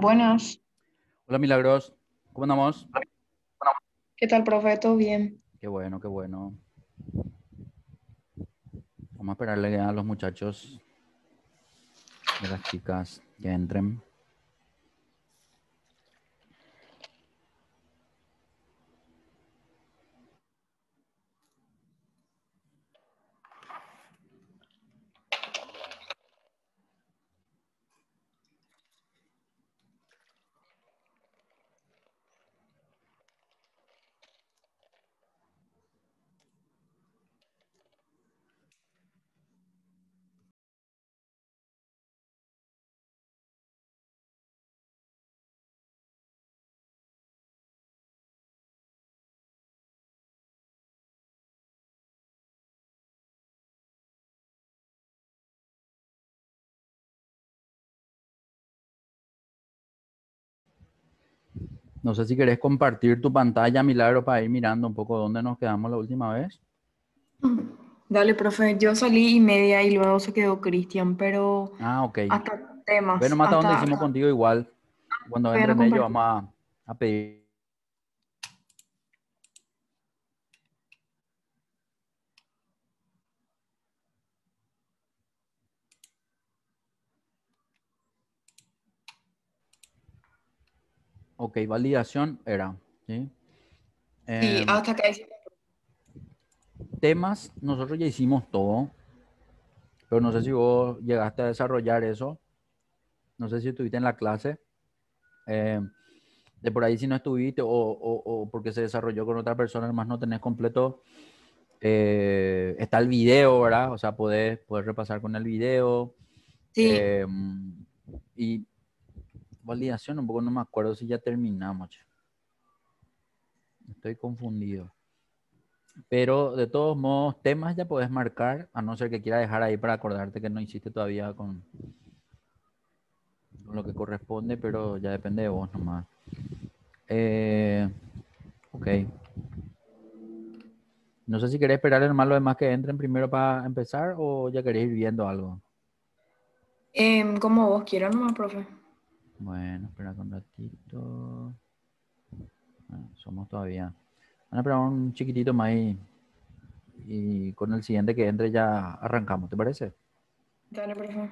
Buenas. Hola Milagros, ¿cómo andamos? ¿Qué tal, profe? ¿Todo bien? Qué bueno, qué bueno. Vamos a esperarle a los muchachos y a las chicas que entren. No sé si querés compartir tu pantalla, Milagro, para ir mirando un poco dónde nos quedamos la última vez. Dale, profe. Yo salí y media y luego se quedó Cristian, pero Ah, ok. hasta Ve temas, nomás hasta donde hasta hicimos contigo igual. Cuando todavía no entren ellos compartí. vamos a pedir. Ok, validación era. ¿Sí? Sí, Em, hasta acá hicimos. Temas, nosotros ya hicimos todo, pero no sé si vos llegaste a desarrollar eso. No sé si estuviste en la clase. De por ahí si no estuviste o porque se desarrolló con otra persona, además no tenés completo, está el video, ¿verdad? O sea, puedes repasar con el video. Sí, eh, y validación, un poco no me acuerdo si ya terminamos, che. Estoy confundido. Pero de todos modos, temas ya puedes marcar, a no ser que quieras dejar ahí para acordarte que no hiciste todavía con lo que corresponde, pero ya depende de vos nomás. Eh, ok. No sé si querés esperar hermano los demás que entren primero para empezar o ya querés ir viendo algo. como vos quieras nomás, profe. Bueno, espera un ratito. Somos todavía. Van a esperar un chiquitito más y con el siguiente que entre ya arrancamos, ¿te parece? Dale, profe.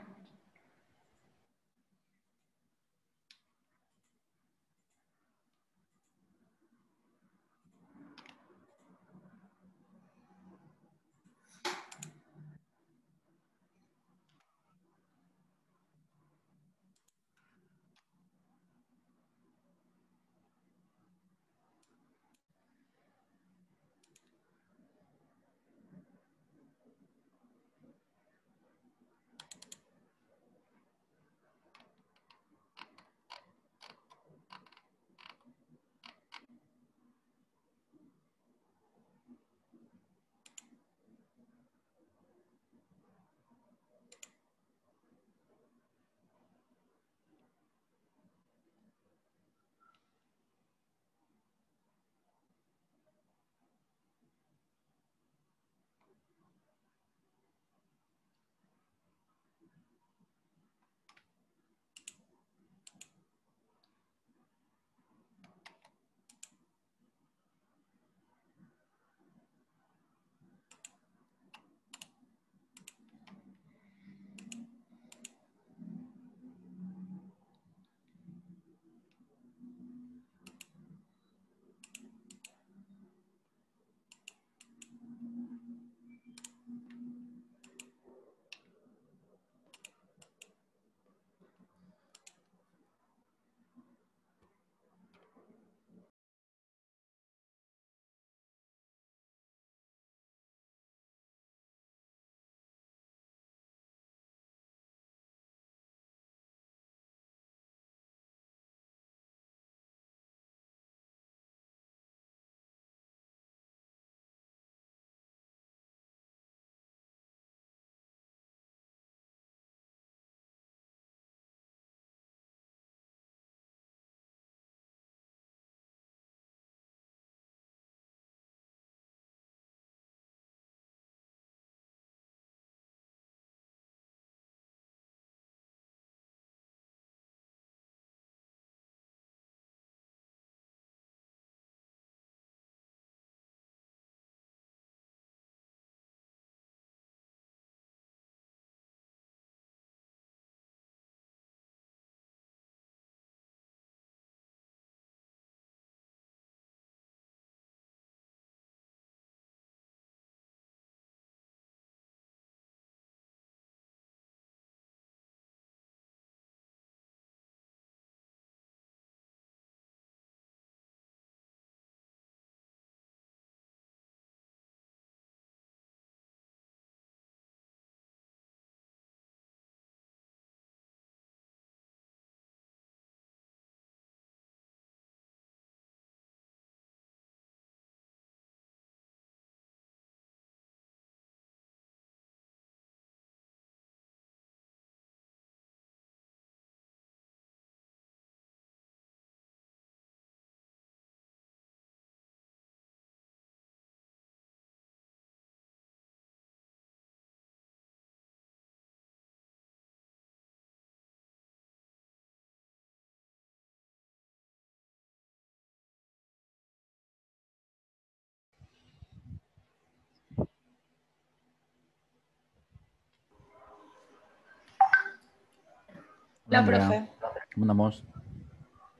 Hola Hola, Andrea, profe. ¿cómo andamos?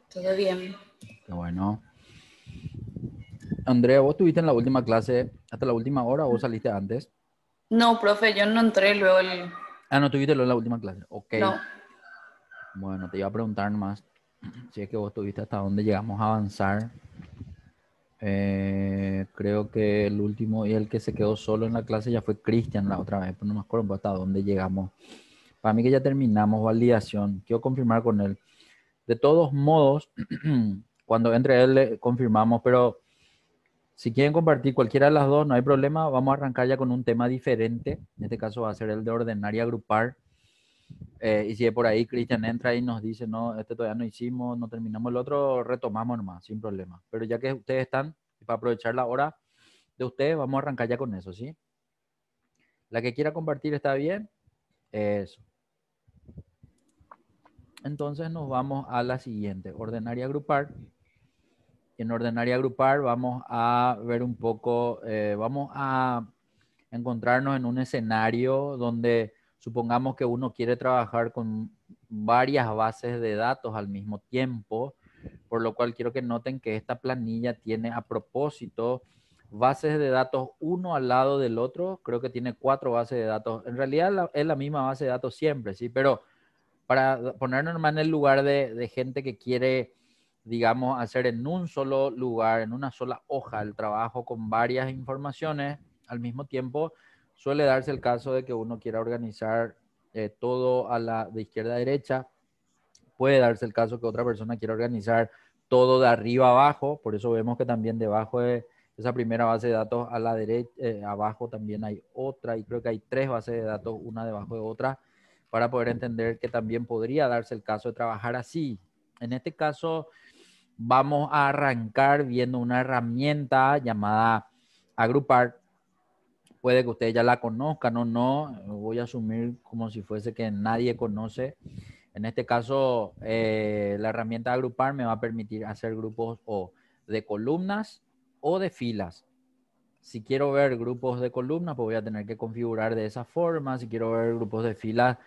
¿Todo bien? Qué bueno. Andrea, ¿vos estuviste en la última clase hasta la última hora o vos saliste antes? No, profe, yo no entré luego el... Ah, no, estuviste en la última clase. Ok. No. Bueno, te iba a preguntar nomás si es que vos estuviste hasta dónde llegamos a avanzar. Creo que el último y el que se quedó solo en la clase ya fue Cristian la otra vez, pero no me acuerdo hasta dónde llegamos. Para mí que ya terminamos validación. Quiero confirmar con él. De todos modos, cuando entre él le confirmamos, pero si quieren compartir cualquiera de las dos, no hay problema. Vamos a arrancar ya con un tema diferente. En este caso va a ser el de ordenar y agrupar. Y si de por ahí Cristian entra y nos dice, no, este todavía no hicimos, no terminamos el otro, retomamos nomás, sin problema. Pero ya que ustedes están, para aprovechar la hora de ustedes, vamos a arrancar ya con eso, ¿sí? La que quiera compartir está bien. Eso. Entonces nos vamos a la siguiente, ordenar y agrupar. En ordenar y agrupar vamos a ver un poco, vamos a encontrarnos en un escenario donde supongamos que uno quiere trabajar con varias bases de datos al mismo tiempo, por lo cual quiero que noten que esta planilla tiene a propósito bases de datos uno al lado del otro. Creo que tiene 4 bases de datos. En realidad es la misma base de datos siempre, ¿sí? Pero para ponernos en el lugar de gente que quiere, digamos, hacer en un solo lugar, en una sola hoja, el trabajo con varias informaciones al mismo tiempo, suele darse el caso de que uno quiera organizar todo de izquierda a derecha. Puede darse el caso que otra persona quiera organizar todo de arriba a abajo. Por eso vemos que también debajo de esa primera base de datos a la derecha, abajo también hay otra, y creo que hay 3 bases de datos, una debajo de otra, para poder entender que también podría darse el caso de trabajar así. En este caso, vamos a arrancar viendo una herramienta llamada agrupar. Puede que ustedes ya la conozcan o no, voy a asumir como si fuese que nadie conoce. En este caso, la herramienta agrupar me va a permitir hacer grupos o de columnas o de filas. Si quiero ver grupos de columnas, pues voy a tener que configurar de esa forma. Si quiero ver grupos de filas,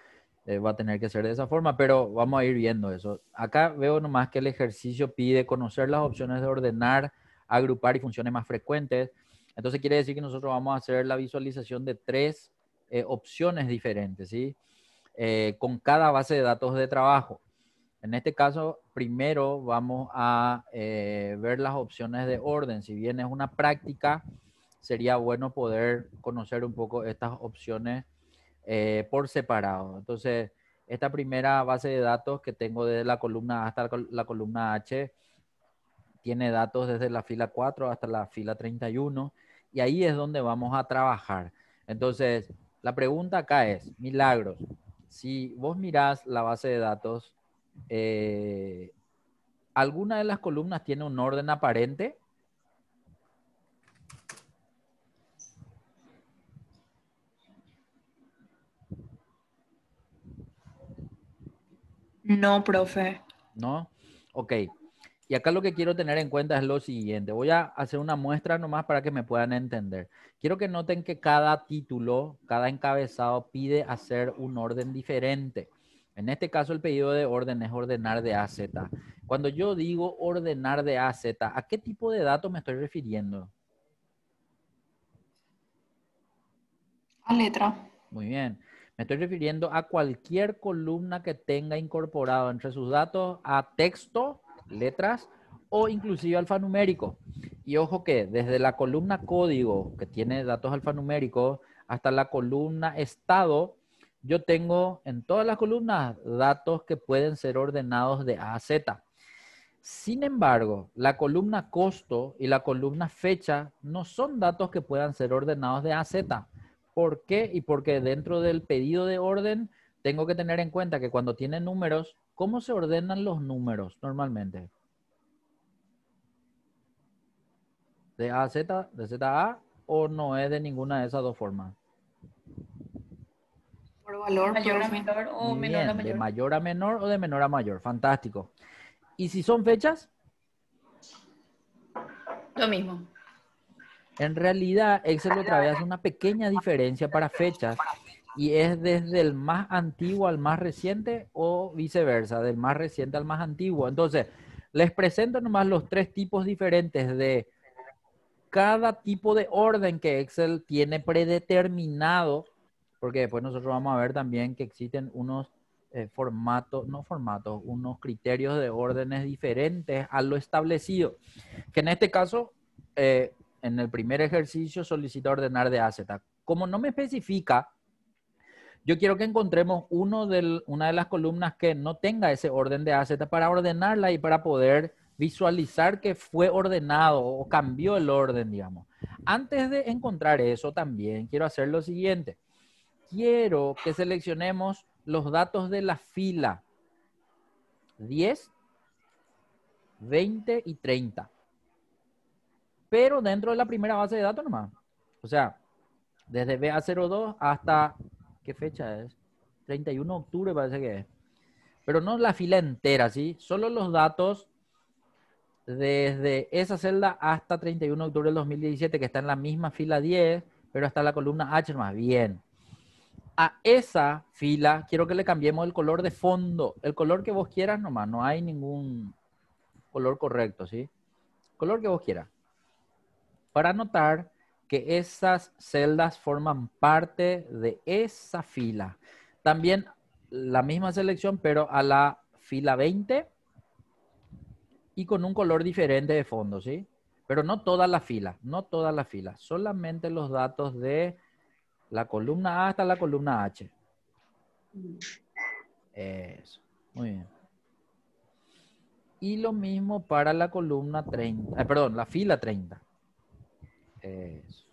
va a tener que ser de esa forma, pero vamos a ir viendo eso. Acá veo nomás que el ejercicio pide conocer las opciones de ordenar, agrupar y funciones más frecuentes. Entonces quiere decir que nosotros vamos a hacer la visualización de 3 opciones diferentes, ¿sí? Con cada base de datos de trabajo. En este caso, primero vamos a ver las opciones de orden. Si bien es una práctica, sería bueno poder conocer un poco estas opciones por separado. Entonces, esta primera base de datos que tengo desde la columna A hasta la columna H tiene datos desde la fila 4 hasta la fila 31 y ahí es donde vamos a trabajar. Entonces, la pregunta acá es, Milagros, si vos mirás la base de datos, eh, ¿alguna de las columnas tiene un orden aparente? No, profe. ¿No? Ok. Y acá lo que quiero tener en cuenta es lo siguiente. Voy a hacer una muestra nomás para que me puedan entender. Quiero que noten que cada título, cada encabezado pide hacer un orden diferente. En este caso, el pedido de orden es ordenar de A a Z. Cuando yo digo ordenar de A a Z, ¿a qué tipo de datos me estoy refiriendo? A letra. Muy bien. Me estoy refiriendo a cualquier columna que tenga incorporado entre sus datos a texto, letras o inclusive alfanumérico. Y ojo que desde la columna código, que tiene datos alfanuméricos, hasta la columna estado, yo tengo en todas las columnas datos que pueden ser ordenados de A a Z. Sin embargo, la columna costo y la columna fecha no son datos que puedan ser ordenados de A a Z. ¿Por qué? Y porque dentro del pedido de orden tengo que tener en cuenta que cuando tiene números, ¿cómo se ordenan los números normalmente? ¿De A a Z, de Z a A o no es de ninguna de esas dos formas? Por valor, Mayor a profe. menor o Muy menor a bien, de mayor. mayor a menor o de menor a mayor. Fantástico. ¿Y si son fechas? Lo mismo. En realidad, Excel otra vez hace una pequeña diferencia para fechas. ¿Y es desde el más antiguo al más reciente o viceversa, del más reciente al más antiguo? Entonces, les presento nomás los tres tipos diferentes de cada tipo de orden que Excel tiene predeterminado, porque después nosotros vamos a ver también que existen unos formatos, no formatos, unos criterios de órdenes diferentes a lo establecido, que en este caso, en el primer ejercicio solicita ordenar de A a Z. Como no me especifica, yo quiero que encontremos una de las columnas que no tenga ese orden de A a Z para ordenarla y para poder visualizar que fue ordenado o cambió el orden, digamos. Antes de encontrar eso también quiero hacer lo siguiente. Quiero que seleccionemos los datos de la fila 10, 20 y 30. Pero dentro de la primera base de datos nomás. O sea, desde BA02 hasta, ¿qué fecha es? 31 de octubre parece que es. Pero no la fila entera, ¿sí? Solo los datos desde esa celda hasta 31 de octubre del 2017, que está en la misma fila 10, pero hasta la columna H más bien. A esa fila quiero que le cambiemos el color de fondo, el color que vos quieras nomás, no hay ningún color correcto, ¿sí? Color que vos quieras. Para notar que esas celdas forman parte de esa fila. También la misma selección, pero a la fila 20 y con un color diferente de fondo, ¿sí? Pero no toda la fila, no toda la fila, solamente los datos de la columna A hasta la columna H. Eso, muy bien. Y lo mismo para la columna 30, perdón, la fila 30. Eso.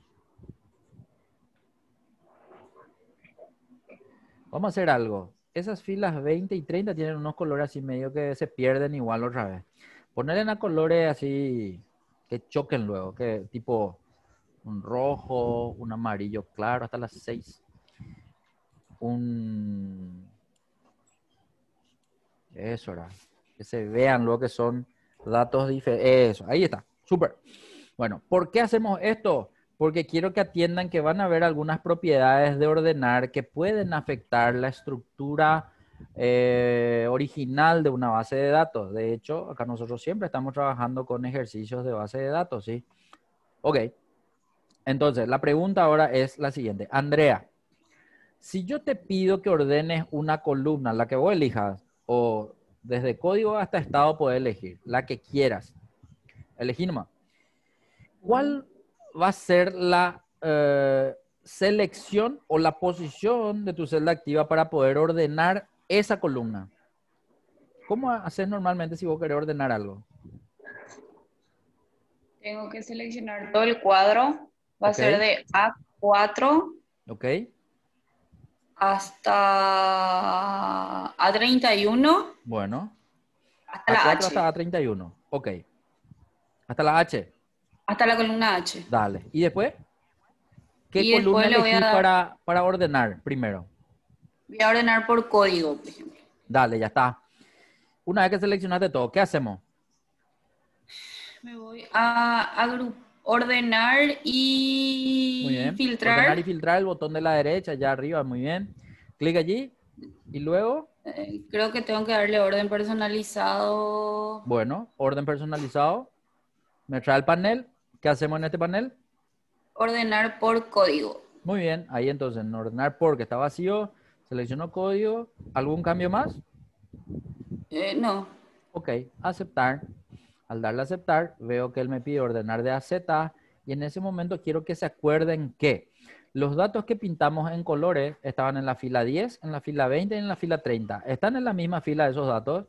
Vamos a hacer algo. Esas filas 20 y 30 tienen unos colores así medio que se pierden igual otra vez. Ponerle a colores así que choquen luego, que tipo un rojo, un amarillo claro hasta las 6. Eso era. Que se vean lo que son datos diferentes. Eso, ahí está. Súper. Bueno, ¿por qué hacemos esto? Porque quiero que atiendan que van a haber algunas propiedades de ordenar que pueden afectar la estructura original de una base de datos. De hecho, acá nosotros siempre estamos trabajando con ejercicios de base de datos, ¿sí? Ok. Entonces, la pregunta ahora es la siguiente. Andrea, si yo te pido que ordenes una columna, la que vos elijas, o desde código hasta estado puedes elegir, la que quieras. Elegí nomás. ¿Cuál va a ser la selección o la posición de tu celda activa para poder ordenar esa columna? ¿Cómo haces normalmente si vos querés ordenar algo? Tengo que seleccionar todo el cuadro. Va a Ok, ser de A4 ok, hasta A31, bueno. hasta la A4 H, hasta A31, ok. Hasta la H, hasta la columna H. dale. ¿Y después? ¿Qué Y columna después le voy a elegís dar, para ordenar primero? voy a ordenar por código, por ejemplo. Dale, ya está. Una vez que seleccionaste todo, ¿qué hacemos? Me voy a ordenar Muy y bien. Ordenar y filtrar. filtrar el botón de la derecha, allá arriba, muy bien. Clic allí y luego, Creo que tengo que darle orden personalizado. bueno, orden personalizado. Me trae el panel. ¿Qué hacemos en este panel? Ordenar por código. Muy bien, ahí entonces en ordenar por que está vacío, selecciono código. ¿Algún cambio más? No. Ok, aceptar. Al darle a aceptar, veo que él me pide ordenar de A a Z y en ese momento quiero que se acuerden que los datos que pintamos en colores estaban en la fila 10, en la fila 20 y en la fila 30. ¿Están en la misma fila esos datos?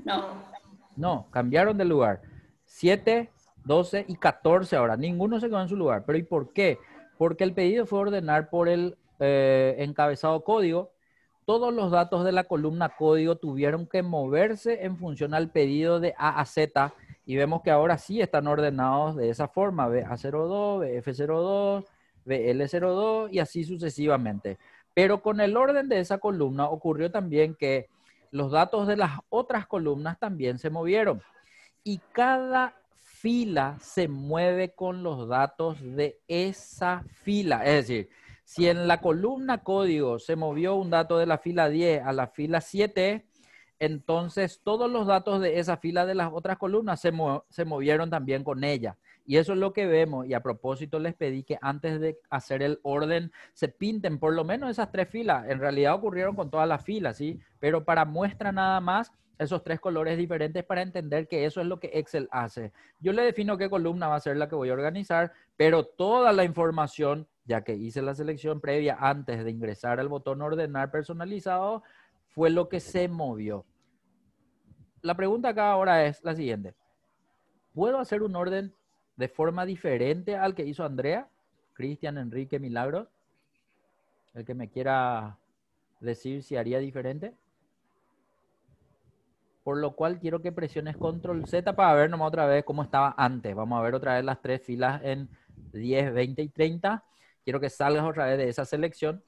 No. No, cambiaron de lugar. 7, 12 y 14 ahora. Ninguno se quedó en su lugar. ¿Pero y por qué? Porque el pedido fue ordenar por el encabezado código. Todos los datos de la columna código tuvieron que moverse en función al pedido de A a Z y vemos que ahora sí están ordenados de esa forma, BA02, BF02, BL02 y así sucesivamente. Pero con el orden de esa columna ocurrió también que los datos de las otras columnas también se movieron y cada fila se mueve con los datos de esa fila. Es decir, Si en la columna código se movió un dato de la fila 10 a la fila 7, entonces todos los datos de esa fila de las otras columnas se movieron también con ella. Y eso es lo que vemos. Y a propósito les pedí que antes de hacer el orden se pinten por lo menos esas 3 filas. En realidad ocurrieron con todas las filas, ¿sí? Pero para muestra nada más esos 3 colores diferentes para entender que eso es lo que Excel hace. Yo le defino qué columna va a ser la que voy a organizar, pero toda la información, ya que hice la selección previa antes de ingresar al botón ordenar personalizado, fue lo que se movió. La pregunta acá ahora es la siguiente. ¿Puedo hacer un orden de forma diferente al que hizo Andrea, Cristian, Enrique, Milagros? El que me quiera decir si haría diferente. Por lo cual quiero que presiones Control Z para ver nomás otra vez cómo estaba antes. Vamos a ver otra vez las 3 filas en 10, 20 y 30. Quiero que salgas otra vez de esa selección.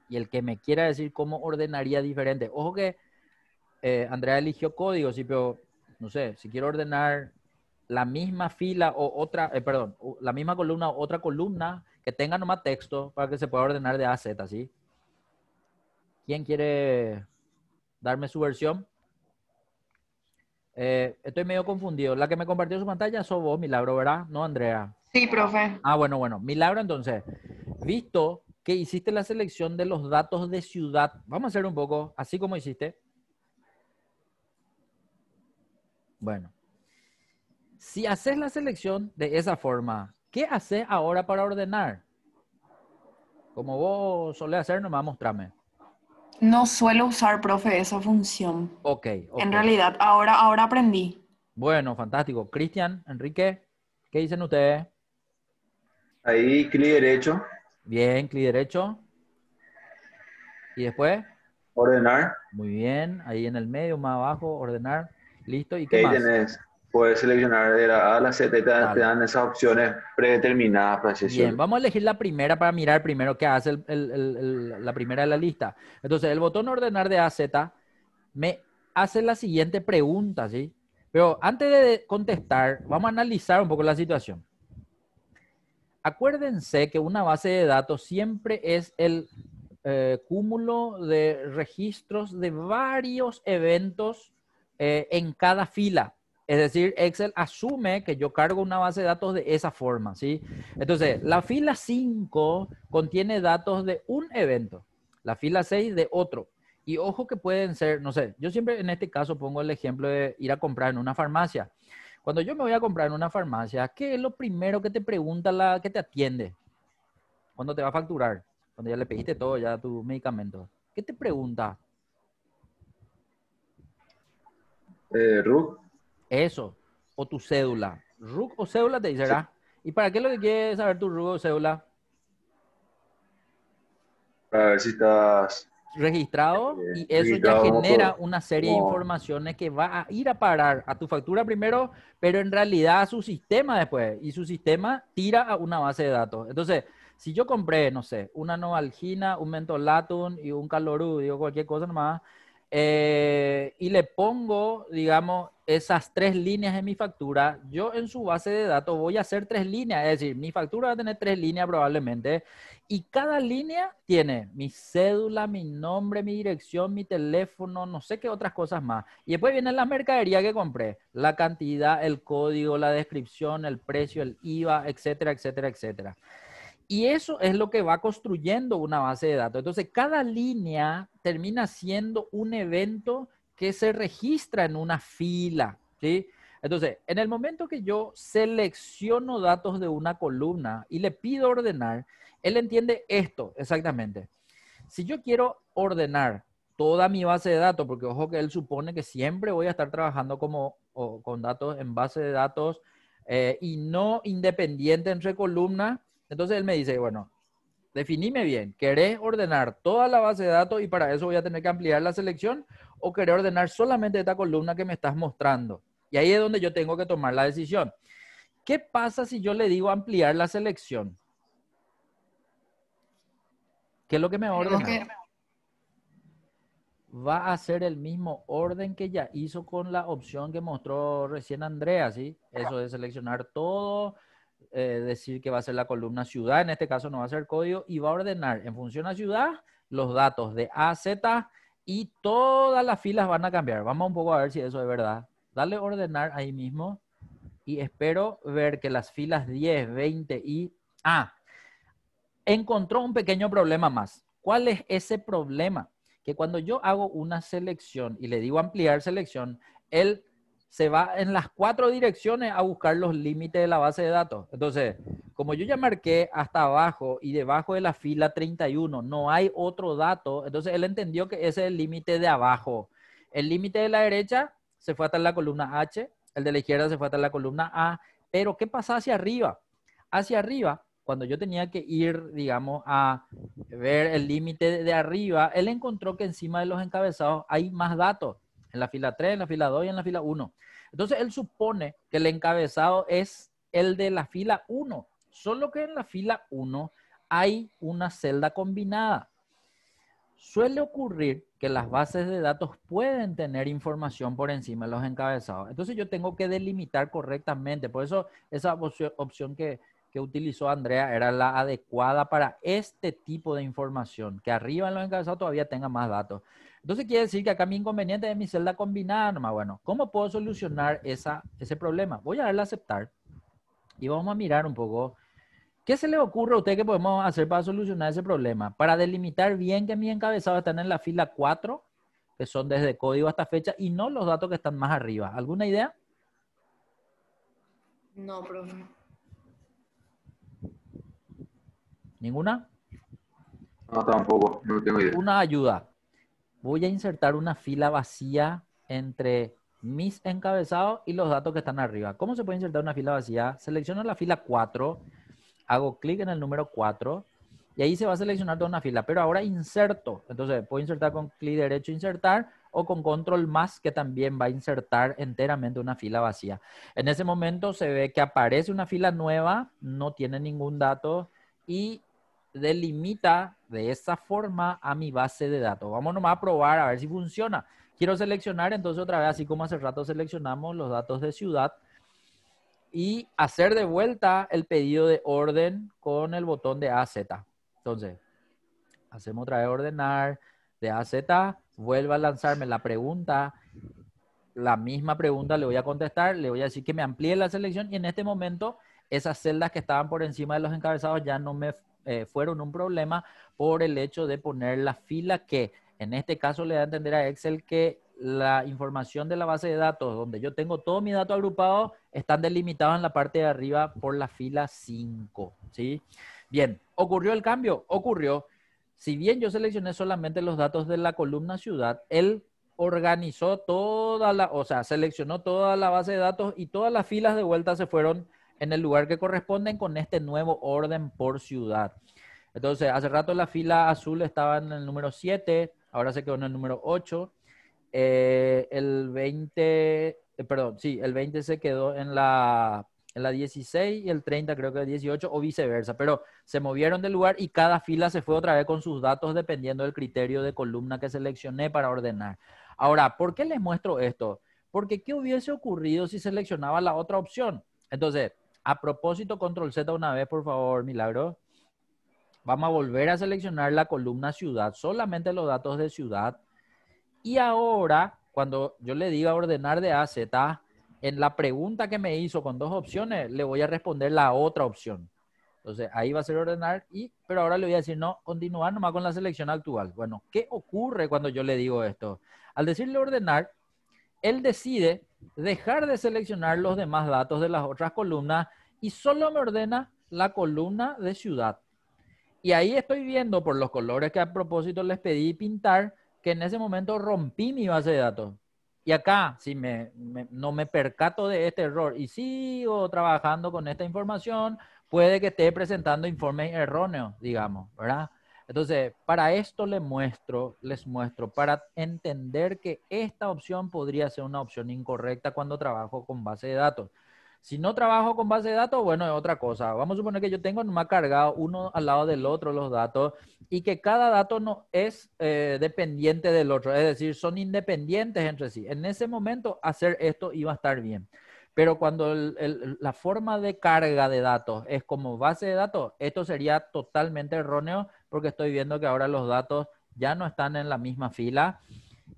Y el que me quiera decir cómo ordenaría diferente. Ojo que Andrea eligió código, sí, pero no sé, si quiero ordenar la misma fila o otra, perdón, la misma columna o otra columna que tenga nomás texto para que se pueda ordenar de A a Z, ¿sí? ¿Quién quiere darme su versión? Estoy medio confundido. La que me compartió su pantalla sos vos, Milagro, ¿verdad? No, Andrea. Sí, profe. Ah, bueno. Milagro, entonces, visto que hiciste la selección de los datos de ciudad, vamos a hacer un poco así como hiciste. Bueno, si haces la selección de esa forma, ¿qué haces ahora para ordenar? Como vos solés hacer, nomás mostrame. No suelo usar, profe, esa función. Ok. En realidad, ahora aprendí. Bueno, fantástico. Cristian, Enrique, ¿qué dicen ustedes? Ahí, clic derecho, Bien, clic derecho. ¿Y después? ordenar. Muy bien. Ahí en el medio, más abajo, ordenar. Listo. ¿Y Y qué ahí más? tenés, puedes seleccionar de la A a la Z y te Dale. dan esas opciones predeterminadas, para así Bien, decirlo. vamos a elegir la primera para mirar primero qué hace la primera de la lista. Entonces, el botón ordenar de A a Z me hace la siguiente pregunta, ¿sí? Pero antes de contestar, vamos a analizar un poco la situación. Acuérdense que una base de datos siempre es el cúmulo de registros de varios eventos en cada fila. Es decir, Excel asume que yo cargo una base de datos de esa forma, ¿sí? Entonces, la fila 5 contiene datos de un evento, la fila 6 de otro. Y ojo que pueden ser, no sé, yo siempre en este caso pongo el ejemplo de ir a comprar en una farmacia. Cuando yo me voy a comprar en una farmacia, ¿qué es lo primero que te pregunta la que te atiende? Cuando te va a facturar, cuando ya le pediste todo, ya tu medicamento. ¿Qué te pregunta? RUC, Eso, o tu cédula. RUC o cédula te dice, ¿verdad? ¿Y para qué es lo que quieres saber tu RUC o cédula? para ver si estás Registrado, y eso ya registrado genera una serie de como informaciones que va a ir a parar a tu factura primero, pero en realidad a su sistema después, y su sistema tira a una base de datos. Entonces, si yo compré, no sé, una Novalgina, un Mentolatum y un Calorú, digo cualquier cosa nomás, y le pongo, digamos, esas 3 líneas en mi factura, yo en su base de datos voy a hacer 3 líneas, es decir, mi factura va a tener 3 líneas probablemente, y cada línea tiene mi cédula, mi nombre, mi dirección, mi teléfono, no sé qué otras cosas más. Y después viene la mercadería que compré, la cantidad, el código, la descripción, el precio, el IVA, etcétera, etcétera, etcétera. Y eso es lo que va construyendo una base de datos. Entonces, cada línea termina siendo un evento que se registra en una fila, ¿sí? Entonces, en el momento que yo selecciono datos de una columna y le pido ordenar, él entiende esto exactamente. Si yo quiero ordenar toda mi base de datos, porque ojo que él supone que siempre voy a estar trabajando con datos en base de datos y no independiente entre columnas, entonces él me dice, bueno, definime bien, ¿querés ordenar toda la base de datos y para eso voy a tener que ampliar la selección o querés ordenar solamente esta columna que me estás mostrando? Y ahí es donde yo tengo que tomar la decisión. ¿Qué pasa si yo le digo ampliar la selección? ¿Qué es lo que me va a Tenemos ordenar? que, Va a hacer el mismo orden que ya hizo con la opción que mostró recién Andrea, ¿sí? Eso de seleccionar todo, decir que va a ser la columna ciudad, en este caso no va a ser código, y va a ordenar en función a ciudad los datos de A a Z y todas las filas van a cambiar. Vamos un poco a ver si eso es verdad. Dale ordenar ahí mismo y espero ver que las filas 10, 20 y... encontró un pequeño problema más. ¿Cuál es ese problema? Que cuando yo hago una selección y le digo ampliar selección, él se va en las 4 direcciones a buscar los límites de la base de datos. Entonces, como yo ya marqué hasta abajo y debajo de la fila 31 no hay otro dato, entonces él entendió que ese es el límite de abajo. El límite de la derecha se fue hasta la columna H, el de la izquierda se fue hasta la columna A, pero ¿qué pasa hacia arriba? Hacia arriba, cuando yo tenía que ir, digamos, a ver el límite de arriba, él encontró que encima de los encabezados hay más datos, en la fila 3, en la fila 2 y en la fila 1. Entonces, él supone que el encabezado es el de la fila 1, solo que en la fila 1 hay una celda combinada. Suele ocurrir que las bases de datos pueden tener información por encima de los encabezados. Entonces, yo tengo que delimitar correctamente. Por eso, esa opción que utilizó Andrea era la adecuada para este tipo de información, que arriba en los encabezados todavía tenga más datos. Entonces quiere decir que acá mi inconveniente es mi celda combinada nomás. Bueno, ¿cómo puedo solucionar ese problema? Voy a darle a aceptar y vamos a mirar un poco qué se le ocurre a usted que podemos hacer para solucionar ese problema. Para delimitar bien que mis encabezados están en la fila 4, que son desde código hasta fecha, y no los datos que están más arriba. ¿Alguna idea? No, profe. ¿Ninguna? No, tampoco, no tengo idea. Una ayuda. Voy a insertar una fila vacía entre mis encabezados y los datos que están arriba. ¿Cómo se puede insertar una fila vacía? Selecciono la fila 4, hago clic en el número 4 y ahí se va a seleccionar toda una fila. Pero ahora inserto. Entonces puedo insertar con clic derecho, insertar, o con control más, que también va a insertar enteramente una fila vacía. En ese momento se ve que aparece una fila nueva, no tiene ningún dato y delimita de esa forma a mi base de datos. Vamos nomás a probar a ver si funciona. Quiero seleccionar entonces otra vez, así como hace rato seleccionamos los datos de ciudad, y hacer de vuelta el pedido de orden con el botón de AZ. Entonces, hacemos otra vez ordenar de AZ, vuelve a lanzarme la pregunta, la misma pregunta le voy a contestar, le voy a decir que me amplíe la selección y en este momento esas celdas que estaban por encima de los encabezados ya no me fueron un problema por el hecho de poner la fila que en este caso le da a entender a Excel que la información de la base de datos donde yo tengo todos mis datos agrupados están delimitados en la parte de arriba por la fila 5, ¿sí? Bien, ¿ocurrió el cambio? Ocurrió. Si bien yo seleccioné solamente los datos de la columna ciudad, él organizó seleccionó toda la base de datos y todas las filas de vuelta se fueron en el lugar que corresponden con este nuevo orden por ciudad. Entonces, hace rato la fila azul estaba en el número 7, ahora se quedó en el número 8. El 20 se quedó en la 16 y el 30 creo que 18 o viceversa, pero se movieron del lugar y cada fila se fue otra vez con sus datos dependiendo del criterio de columna que seleccioné para ordenar. Ahora, ¿por qué les muestro esto? Porque ¿qué hubiese ocurrido si seleccionaba la otra opción? Entonces, a propósito, control Z una vez, por favor, Milagro. Vamos a volver a seleccionar la columna ciudad, solamente los datos de ciudad. Y ahora, cuando yo le diga ordenar de A a Z, en la pregunta que me hizo con 2 opciones, le voy a responder la otra opción. Entonces, ahí va a ser ordenar, pero ahora le voy a decir no, continuar nomás con la selección actual. Bueno, ¿qué ocurre cuando yo le digo esto? Al decirle ordenar, él decide dejar de seleccionar los demás datos de las otras columnas y solo me ordena la columna de ciudad. Y ahí estoy viendo por los colores que a propósito les pedí pintar, que en ese momento rompí mi base de datos. Y acá, si no me percato de este error y sigo trabajando con esta información, puede que esté presentando informes erróneos, digamos, ¿verdad? Entonces, para esto les muestro, para entender que esta opción podría ser una opción incorrecta cuando trabajo con base de datos. Si no trabajo con base de datos, bueno, es otra cosa. Vamos a suponer que yo tengo nomás cargado uno al lado del otro los datos y que cada dato no es dependiente del otro, es decir, son independientes entre sí. En ese momento hacer esto iba a estar bien. Pero cuando la forma de carga de datos es como base de datos, esto sería totalmente erróneo porque estoy viendo que ahora los datos ya no están en la misma fila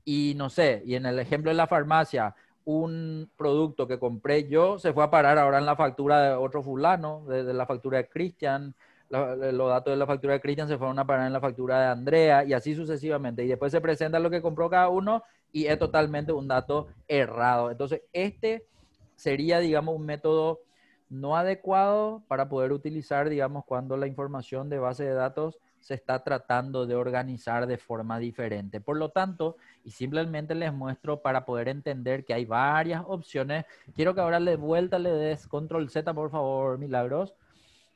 y no sé, y en el ejemplo de la farmacia, un producto que compré yo se fue a parar ahora en la factura de otro fulano, de la factura de Cristian, los datos de la factura de Cristian se fueron a parar en la factura de Andrea y así sucesivamente. Y después se presenta lo que compró cada uno y es totalmente un dato errado. Entonces, este sería, digamos, un método no adecuado para poder utilizar, digamos, cuando la información de base de datos se está tratando de organizar de forma diferente. Por lo tanto, y simplemente les muestro para poder entender que hay varias opciones. Quiero que ahora de vuelta le des control Z, por favor, Milagros.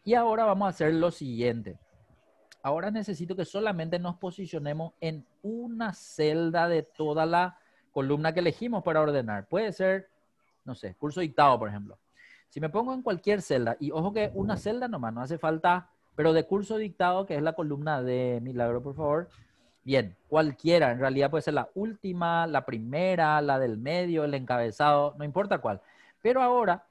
Y ahora vamos a hacer lo siguiente. Ahora necesito que solamente nos posicionemos en una celda de toda la columna que elegimos para ordenar. Puede ser, no sé, curso dictado, por ejemplo. Si me pongo en cualquier celda, y ojo que una celda nomás, no hace falta, pero de curso dictado, que es la columna de Milagro, por favor. Bien, cualquiera, en realidad puede ser la última, la primera, la del medio, el encabezado, no importa cuál. Pero ahora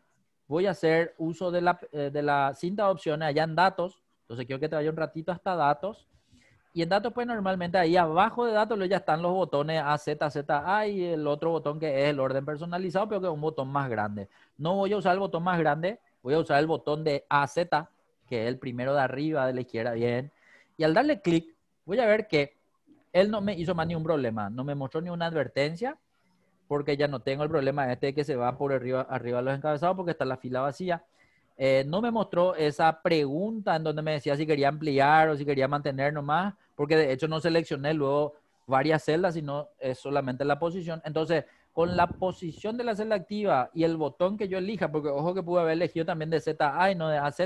voy a hacer uso de la cinta de opciones allá en datos. Entonces quiero que te vaya un ratito hasta datos. Y en datos, pues normalmente ahí abajo de datos ya están los botones A, Z, Z, A y el otro botón que es el orden personalizado, pero que es un botón más grande. No voy a usar el botón más grande, voy a usar el botón de A, Z, que es el primero de arriba, de la izquierda, bien. Y al darle clic, voy a ver que él no me hizo más ni un problema, no me mostró ni una advertencia, porque ya no tengo el problema este de que se va por arriba de los encabezados porque está la fila vacía. No me mostró esa pregunta en donde me decía si quería ampliar o si quería mantener nomás, porque de hecho no seleccioné luego varias celdas, sino es solamente la posición. Entonces, con la posición de la celda activa y el botón que yo elija, porque ojo que pude haber elegido también de ZA y no de AZ,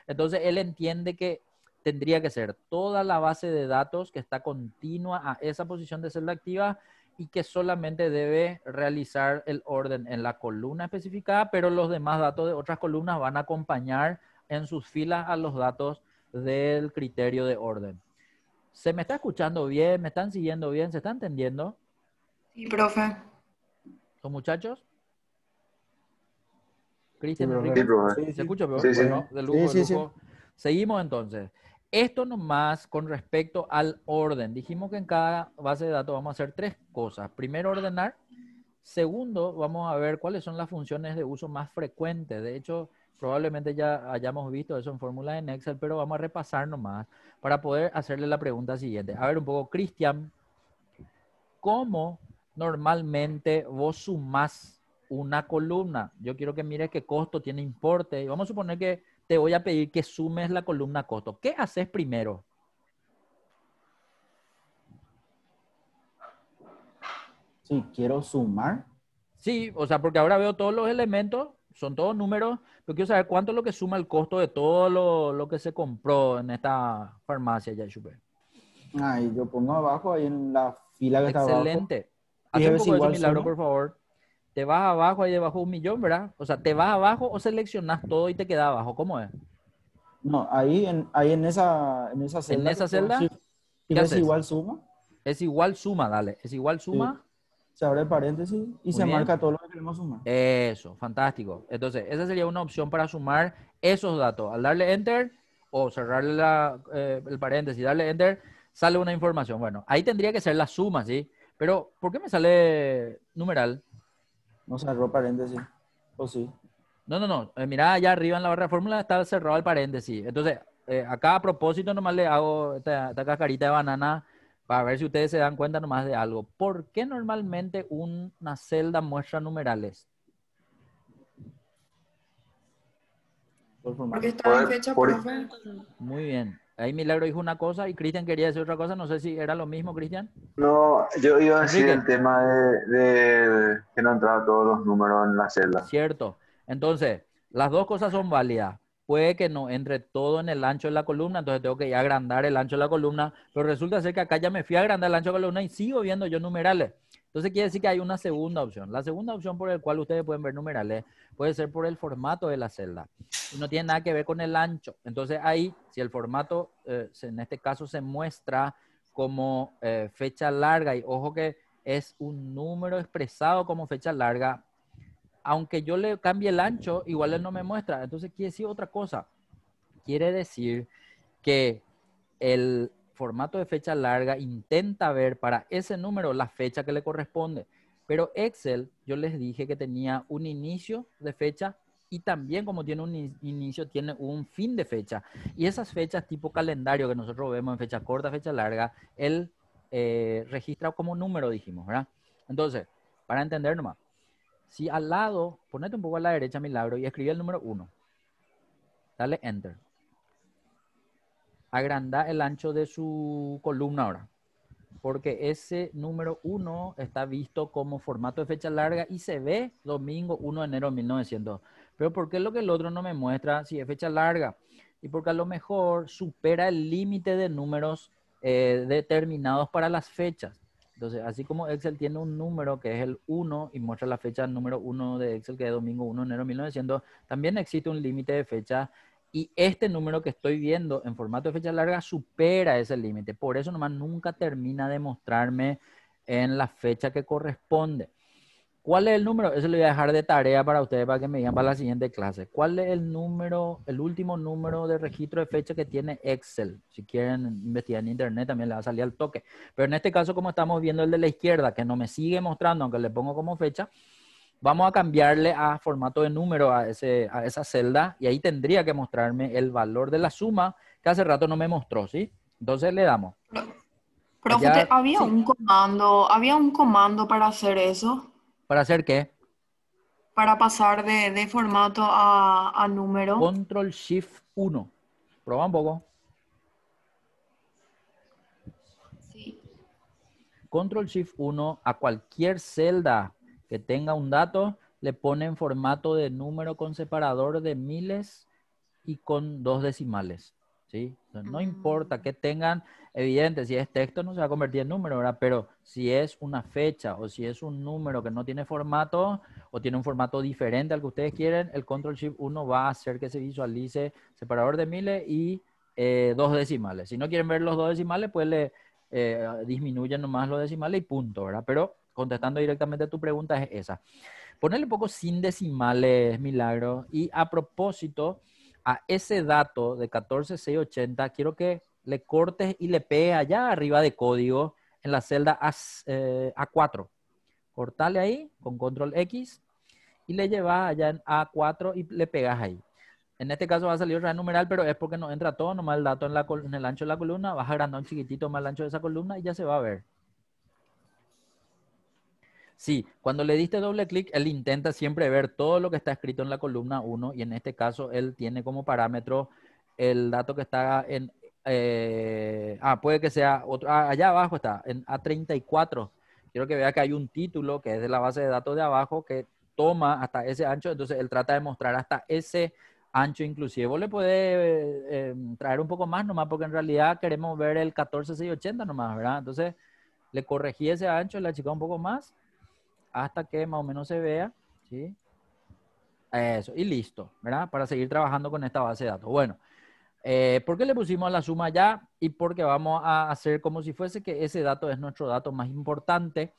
entonces él entiende que tendría que ser toda la base de datos que está continua a esa posición de celda activa y que solamente debe realizar el orden en la columna especificada, pero los demás datos de otras columnas van a acompañar en sus filas a los datos del criterio de orden. ¿Se me está escuchando bien? ¿Me están siguiendo bien? ¿Se está entendiendo? Sí, profe. ¿Son muchachos? Sí, Cristian, profe. Sí, Enrique. profe. Sí, ¿Se sí. escucha? Sí, sí. Bueno, de Sí, lujo, de sí, sí. lujo. Seguimos entonces. Esto nomás con respecto al orden. Dijimos que en cada base de datos vamos a hacer tres cosas. Primero, ordenar. Segundo, vamos a ver cuáles son las funciones de uso más frecuentes. De hecho, probablemente ya hayamos visto eso en fórmulas en Excel, pero vamos a repasar nomás para poder hacerle la pregunta siguiente. A ver un poco, Cristian, ¿cómo normalmente vos sumás una columna? Yo quiero que mires qué costo tiene importe. Y vamos a suponer que te voy a pedir que sumes la columna costo. ¿Qué haces primero? Sí, quiero sumar. Sí, o sea, porque ahora veo todos los elementos, son todos números, pero quiero saber cuánto es lo que suma el costo de todo lo que se compró en esta farmacia ya, Super. Ahí yo pongo abajo, ahí en la fila que está abajo. Excelente. Hace un Fíjate si poco de eso, igual Milagro, suma. por favor. Te vas abajo, ahí debajo de 1.000.000, ¿verdad? O sea, te vas abajo o seleccionas todo y te queda abajo. ¿Cómo es? No, ahí en esa En celda que esa tengo, sí, celda, ¿qué fíjate si haces? igual suma. Es igual suma, dale. Es igual Sí, suma. se abre el paréntesis y Muy se bien. marca todo lo que queremos sumar. Eso, fantástico. Entonces, esa sería una opción para sumar esos datos. Al darle enter o cerrarle el paréntesis, darle enter, sale una información. Bueno, ahí tendría que ser la suma, ¿sí? Pero, ¿por qué me sale numeral? No cerró paréntesis. O sí. No, no, no. Mira, allá arriba en la barra de fórmula está cerrado el paréntesis. Entonces, acá a propósito nomás le hago esta cascarita de banana para ver si ustedes se dan cuenta nomás de algo. ¿Por qué normalmente una celda muestra numerales? Por Porque formato. está en fecha, Por, profe. Muy bien. Ahí Milagro dijo una cosa y Cristian quería decir otra cosa. No sé si era lo mismo, Cristian. no, yo iba a decir Enrique, el tema de que no entraban todos los números en la celda. cierto. Entonces, las dos cosas son válidas. Puede que no entre todo en el ancho de la columna, entonces tengo que ir a agrandar el ancho de la columna, pero resulta ser que acá ya me fui a agrandar el ancho de la columna y sigo viendo yo numerales. Entonces quiere decir que hay una segunda opción. La segunda opción por la cual ustedes pueden ver numerales puede ser por el formato de la celda. Y no tiene nada que ver con el ancho. Entonces ahí, si el formato, en este caso, se muestra como fecha larga, y ojo que es un número expresado como fecha larga, aunque yo le cambie el ancho, igual él no me muestra. Entonces quiere decir otra cosa. Quiere decir que el formato de fecha larga intenta ver para ese número la fecha que le corresponde. Pero Excel, yo les dije que tenía un inicio de fecha y también como tiene un inicio, tiene un fin de fecha. Y esas fechas tipo calendario que nosotros vemos en fecha corta, fecha larga, él registra como número, dijimos, ¿verdad? Entonces, para entender nomás, si al lado, ponete un poco a la derecha, Milagro, y escribe el número 1, dale Enter. Agranda el ancho de su columna ahora, porque ese número 1 está visto como formato de fecha larga y se ve domingo 1 de enero de 1900. Pero ¿por qué lo que el otro no me muestra si es fecha larga? Y porque a lo mejor supera el límite de números determinados para las fechas. Entonces, así como Excel tiene un número que es el 1 y muestra la fecha número 1 de Excel, que es domingo 1 de enero de 1900, también existe un límite de fecha y este número que estoy viendo en formato de fecha larga supera ese límite. Por eso nomás nunca termina de mostrarme en la fecha que corresponde. ¿Cuál es el número? Eso lo voy a dejar de tarea para ustedes para que me digan para la siguiente clase. ¿Cuál es el número, el último número de registro de fecha que tiene Excel? Si quieren investigar en internet también le va a salir al toque. Pero en este caso, como estamos viendo el de la izquierda, que no me sigue mostrando, aunque le pongo como fecha, vamos a cambiarle a formato de número a esa celda y ahí tendría que mostrarme el valor de la suma que hace rato no me mostró, ¿sí? Entonces le damos. Profe, Allá, sí. había un comando para hacer eso, ¿Para hacer qué? para pasar de formato a número. Control Shift 1. Prueba un poco. Sí. Control Shift 1 a cualquier celda que tenga un dato, le pone en formato de número con separador de miles y con 2 decimales, ¿sí? No importa que tengan, evidente, si es texto no se va a convertir en número, ¿verdad? Pero si es una fecha o si es un número que no tiene formato o tiene un formato diferente al que ustedes quieren, el Control Shift 1 va a hacer que se visualice separador de miles y 2 decimales. Si no quieren ver los 2 decimales, pues le disminuyen nomás los decimales y punto, ¿verdad? Pero contestando directamente a tu pregunta es esa. Ponerle un poco sin decimales, Milagro. Y a propósito, a ese dato de 14680, quiero que le cortes y le pegues allá arriba de código en la celda A4. Cortale ahí con control X y le llevas allá en A4 y le pegas ahí. En este caso va a salir otra numeral, pero es porque no entra todo, nomás el dato en el ancho de la columna, vas agrandando un chiquitito más el ancho de esa columna y ya se va a ver. Sí, cuando le diste doble clic, él intenta siempre ver todo lo que está escrito en la columna 1 y en este caso él tiene como parámetro el dato que está en... puede que sea otro... allá abajo está, en A34. Quiero que vea que hay un título que es de la base de datos de abajo que toma hasta ese ancho, entonces él trata de mostrar hasta ese ancho inclusive. Vos le podés traer un poco más nomás porque en realidad queremos ver el 14680 nomás, ¿verdad? Entonces le corregí ese ancho, le achica un poco más hasta que más o menos se vea, ¿sí? Eso, y listo, ¿verdad? Para seguir trabajando con esta base de datos. Bueno, ¿por qué le pusimos la suma ya? Y porque vamos a hacer como si fuese que ese dato es nuestro dato más importante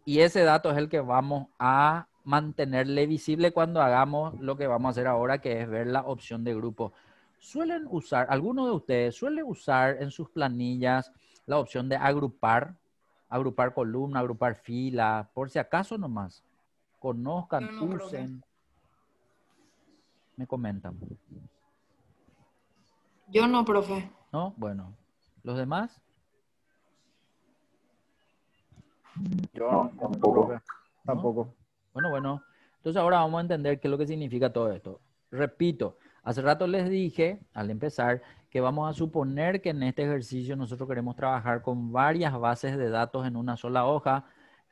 y ese dato es el que vamos a mantenerle visible cuando hagamos lo que vamos a hacer ahora, que es ver la opción de grupo. Suelen usar, algunos de ustedes suelen usar en sus planillas la opción de agrupar, agrupar columna, agrupar fila, por si acaso nomás. Conozcan, Yo no, profe. usen, me comentan. Yo no, profe. ¿No? Bueno, ¿los demás? Yo Tampoco. ¿No? tampoco. Bueno. Entonces ahora vamos a entender qué es lo que significa todo esto. Repito, hace rato les dije, al empezar, que vamos a suponer que en este ejercicio nosotros queremos trabajar con varias bases de datos en una sola hoja.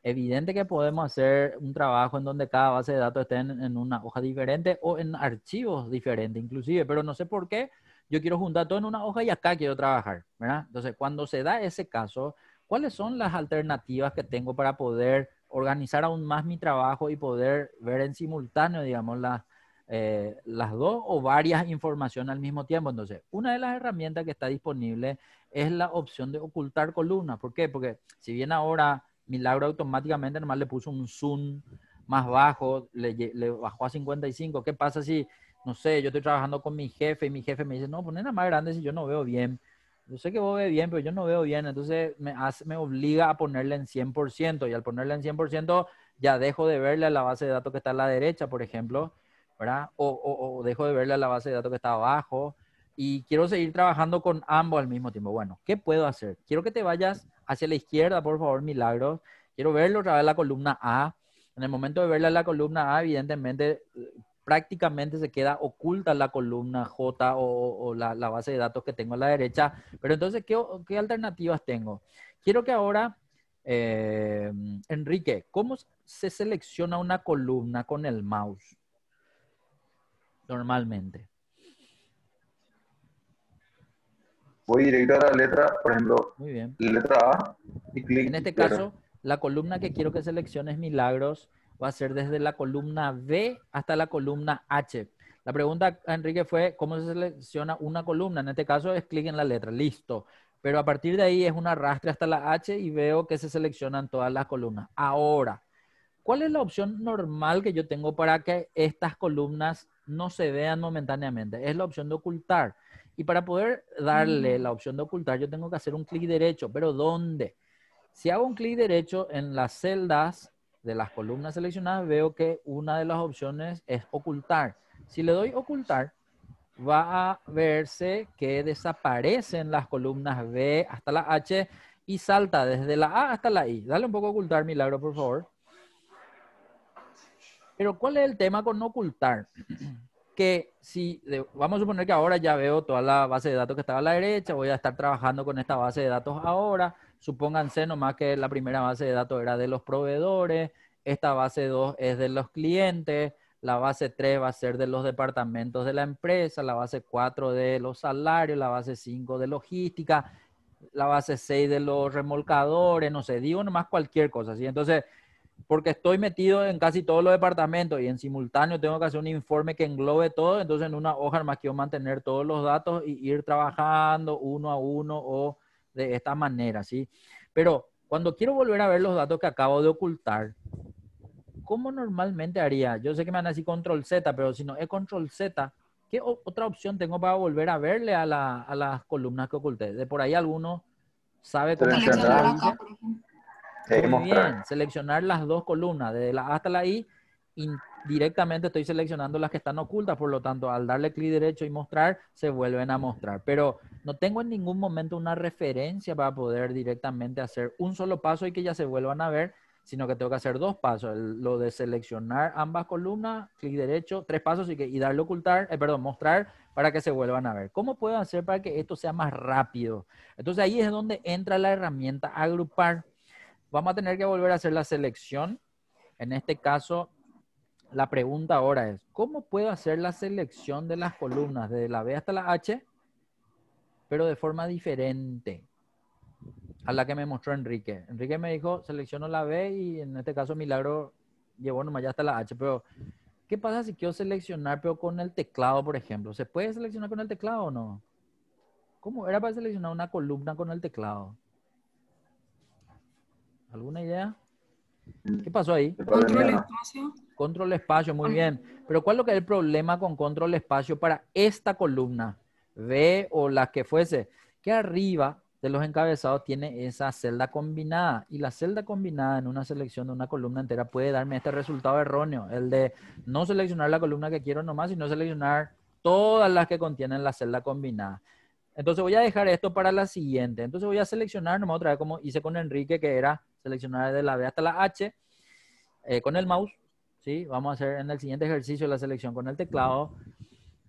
Evidente que podemos hacer un trabajo en donde cada base de datos esté en una hoja diferente o en archivos diferentes inclusive, pero no sé por qué yo quiero juntar todo en una hoja y acá quiero trabajar, ¿verdad? Entonces, cuando se da ese caso, ¿cuáles son las alternativas que tengo para poder organizar aún más mi trabajo y poder ver en simultáneo, digamos, las dos o varias informaciones al mismo tiempo? Entonces, una de las herramientas que está disponible es la opción de ocultar columnas. ¿Por qué? Porque si bien ahora Milagro automáticamente nomás le puso un zoom más bajo, le bajó a 55. ¿Qué pasa si, no sé, yo estoy trabajando con mi jefe y mi jefe me dice, no, poner más grande si yo no veo bien? Yo sé que vos ves bien, pero yo no veo bien, entonces me obliga a ponerle en 100%, y al ponerle en 100% ya dejo de verle a la base de datos que está a la derecha, por ejemplo, ¿verdad? O dejo de verle a la base de datos que está abajo, y quiero seguir trabajando con ambos al mismo tiempo. Bueno, ¿qué puedo hacer? Quiero que te vayas hacia la izquierda, por favor, Milagros. Quiero verlo otra vez la columna A. En el momento de verla en la columna A, evidentemente, prácticamente se queda oculta la columna J o la base de datos que tengo a la derecha. Pero entonces, ¿qué alternativas tengo? Quiero que ahora, Enrique, ¿cómo se selecciona una columna con el mouse normalmente? Voy directo a la letra, por ejemplo, Muy bien. letra A y clic En este izquierda. caso, la columna que quiero que selecciones, Milagros, va a ser desde la columna B hasta la columna H. La pregunta, Enrique, fue cómo se selecciona una columna. En este caso es clic en la letra, listo. Pero a partir de ahí es un arrastre hasta la H y veo que se seleccionan todas las columnas. Ahora, ¿cuál es la opción normal que yo tengo para que estas columnas no se vean momentáneamente? Es la opción de ocultar. Y para poder darle la opción de ocultar, yo tengo que hacer un clic derecho. ¿Pero dónde? Si hago un clic derecho en las celdas de las columnas seleccionadas, veo que una de las opciones es ocultar. Si le doy ocultar, va a verse que desaparecen las columnas B hasta la H y salta desde la A hasta la I. Dale un poco a ocultar, Milagro, por favor. Pero ¿cuál es el tema con ocultar? Que si, vamos a suponer que ahora ya veo toda la base de datos que estaba a la derecha, voy a estar trabajando con esta base de datos ahora. Supónganse nomás que la primera base de datos era de los proveedores, esta base 2 es de los clientes, la base 3 va a ser de los departamentos de la empresa, la base 4 de los salarios, la base 5 de logística, la base 6 de los remolcadores, no sé, digo nomás cualquier cosa, ¿sí? Entonces, porque estoy metido en casi todos los departamentos y en simultáneo tengo que hacer un informe que englobe todo, entonces en una hoja más quiero mantener todos los datos y ir trabajando uno a uno o de esta manera, ¿sí? Pero cuando quiero volver a ver los datos que acabo de ocultar, ¿cómo normalmente haría? Yo sé que me van a decir control Z, pero si no es control Z, ¿qué otra opción tengo para volver a verle a las columnas que oculté? De por ahí alguno sabe cómo hacer, me lo Seleccionar Seleccionar acá, dice. por ejemplo. Muy mostrar. bien, seleccionar las dos columnas, de la A hasta la I, directamente estoy seleccionando las que están ocultas, por lo tanto, al darle clic derecho y mostrar, se vuelven a mostrar. Pero no tengo en ningún momento una referencia para poder directamente hacer un solo paso y que ya se vuelvan a ver, sino que tengo que hacer dos pasos. Lo de seleccionar ambas columnas, clic derecho, tres pasos y darle ocultar, perdón, mostrar para que se vuelvan a ver. ¿Cómo puedo hacer para que esto sea más rápido? Entonces ahí es donde entra la herramienta agrupar. Vamos a tener que volver a hacer la selección. En este caso, la pregunta ahora es, ¿cómo puedo hacer la selección de las columnas desde la B hasta la H, pero de forma diferente a la que me mostró Enrique? Enrique me dijo, selecciono la B y en este caso Milagro llevó nomás ya hasta la H, pero ¿qué pasa si quiero seleccionar pero con el teclado, por ejemplo? ¿Se puede seleccionar con el teclado o no? ¿Cómo era para seleccionar una columna con el teclado? ¿Alguna idea? ¿Qué pasó ahí? Control espacio. Control espacio, muy bien. Pero ¿cuál es lo que es el problema con control espacio para esta columna? B o la que fuese. Que arriba de los encabezados tiene esa celda combinada. Y la celda combinada en una selección de una columna entera puede darme este resultado erróneo. El de no seleccionar la columna que quiero nomás, sino seleccionar todas las que contienen la celda combinada. Entonces voy a dejar esto para la siguiente. Entonces voy a seleccionar nomás otra vez como hice con Enrique, que era seleccionar de la B hasta la H con el mouse. ¿Sí? Vamos a hacer en el siguiente ejercicio la selección con el teclado.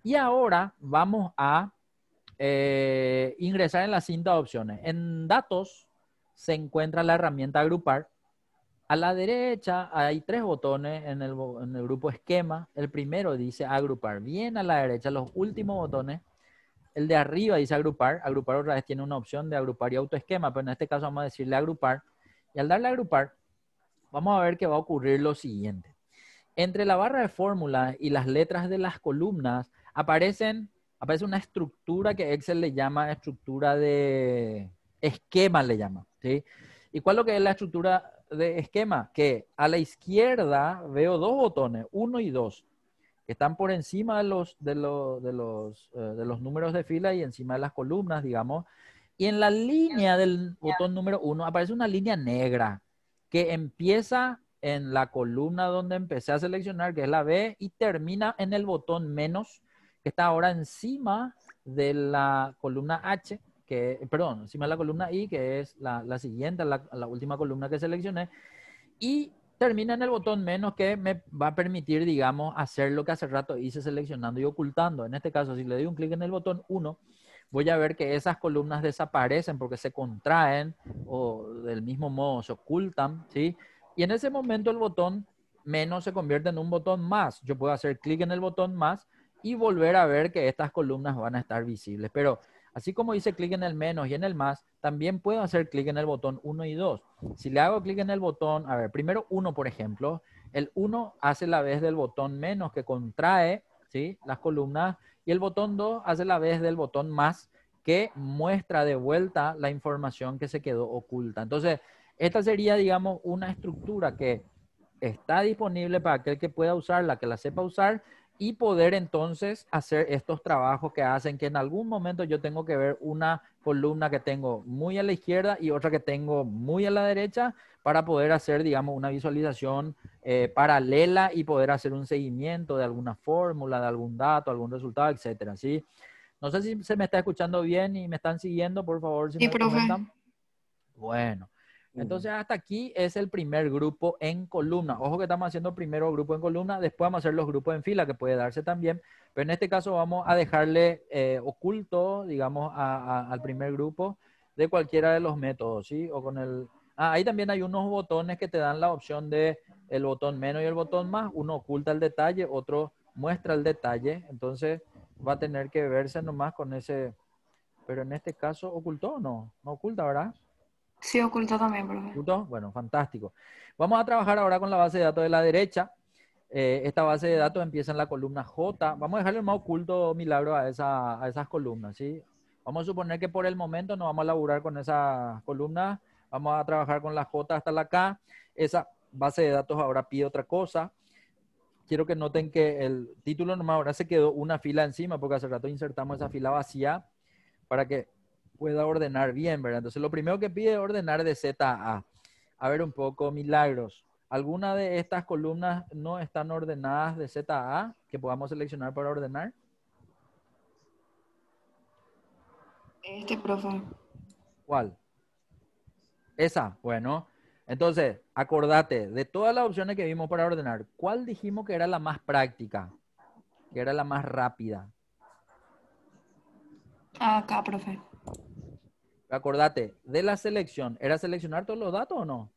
Y ahora vamos a ingresar en la cinta de opciones. En datos se encuentra la herramienta agrupar. A la derecha hay tres botones en el grupo esquema. El primero dice agrupar. Bien a la derecha, los últimos botones. El de arriba dice agrupar. Agrupar otra vez tiene una opción de agrupar y autoesquema, pero en este caso vamos a decirle agrupar. Y al darle a agrupar, vamos a ver que va a ocurrir lo siguiente. Entre la barra de fórmula y las letras de las columnas aparece una estructura que Excel le llama estructura de esquema, le llama, ¿sí? ¿Y cuál es lo que es la estructura de esquema que a la izquierda veo dos botones, 1 y 2, que están por encima de los números de fila y encima de las columnas, digamos. Y en la línea del botón número 1 aparece una línea negra que empieza en la columna donde empecé a seleccionar, que es la B, y termina en el botón menos, que está ahora encima de la columna H, perdón, encima de la columna I, que es la siguiente, la última columna que seleccioné, y termina en el botón menos, que me va a permitir, digamos, hacer lo que hace rato hice seleccionando y ocultando. En este caso, si le doy un clic en el botón 1, voy a ver que esas columnas desaparecen porque se contraen o del mismo modo se ocultan, ¿sí? Y en ese momento el botón menos se convierte en un botón más. Yo puedo hacer clic en el botón más y volver a ver que estas columnas van a estar visibles. Pero así como hice clic en el menos y en el más, también puedo hacer clic en el botón 1 y 2. Si le hago clic en el botón, a ver, primero 1, por ejemplo, el 1 hace la vez del botón menos que contrae, ¿sí?, las columnas, y el botón 2 hace la vez del botón más que muestra de vuelta la información que se quedó oculta. Entonces, esta sería, digamos, una estructura que está disponible para aquel que pueda usarla, que la sepa usar, y poder entonces hacer estos trabajos que hacen que en algún momento yo tengo que ver una columna que tengo muy a la izquierda y otra que tengo muy a la derecha para poder hacer, digamos, una visualización paralela y poder hacer un seguimiento de alguna fórmula, de algún dato, algún resultado, etcétera, ¿sí? No sé si se me está escuchando bien y me están siguiendo, por favor, si Sí, me profe. comentan. Bueno, entonces hasta aquí es el primer grupo en columna. Ojo que estamos haciendo primero grupo en columna, después vamos a hacer los grupos en fila, que puede darse también, pero en este caso vamos a dejarle oculto, digamos, al primer grupo de cualquiera de los métodos, ¿sí? O con el... ahí también hay unos botones que te dan la opción de el botón menos y el botón más. Uno oculta el detalle, otro muestra el detalle, entonces va a tener que verse nomás con ese, pero en este caso ocultó o no, no oculta, ¿verdad? Sí, oculta también, profe. ¿Ocultó? Bueno, fantástico. Vamos a trabajar ahora con la base de datos de la derecha. Esta base de datos empieza en la columna J. Vamos a dejarle más oculto, Milagro, a esas columnas, ¿sí? Vamos a suponer que por el momento no vamos a laburar con esas columnas. Vamos a trabajar con la J hasta la K. Esa base de datos ahora pide otra cosa. Quiero que noten que el título nomás ahora se quedó una fila encima, porque hace rato insertamos esa fila vacía para que pueda ordenar bien, ¿verdad? Entonces, lo primero que pide es ordenar de Z a A. A ver un poco, Milagros. ¿Alguna de estas columnas no están ordenadas de Z a A que podamos seleccionar para ordenar? Profe. ¿Cuál? Esa, bueno. Entonces, acordate, de todas las opciones que vimos para ordenar, ¿cuál dijimos que era la más práctica? Que era la más rápida. Acá, profe. Acordate, de la selección, ¿era seleccionar todos los datos o no?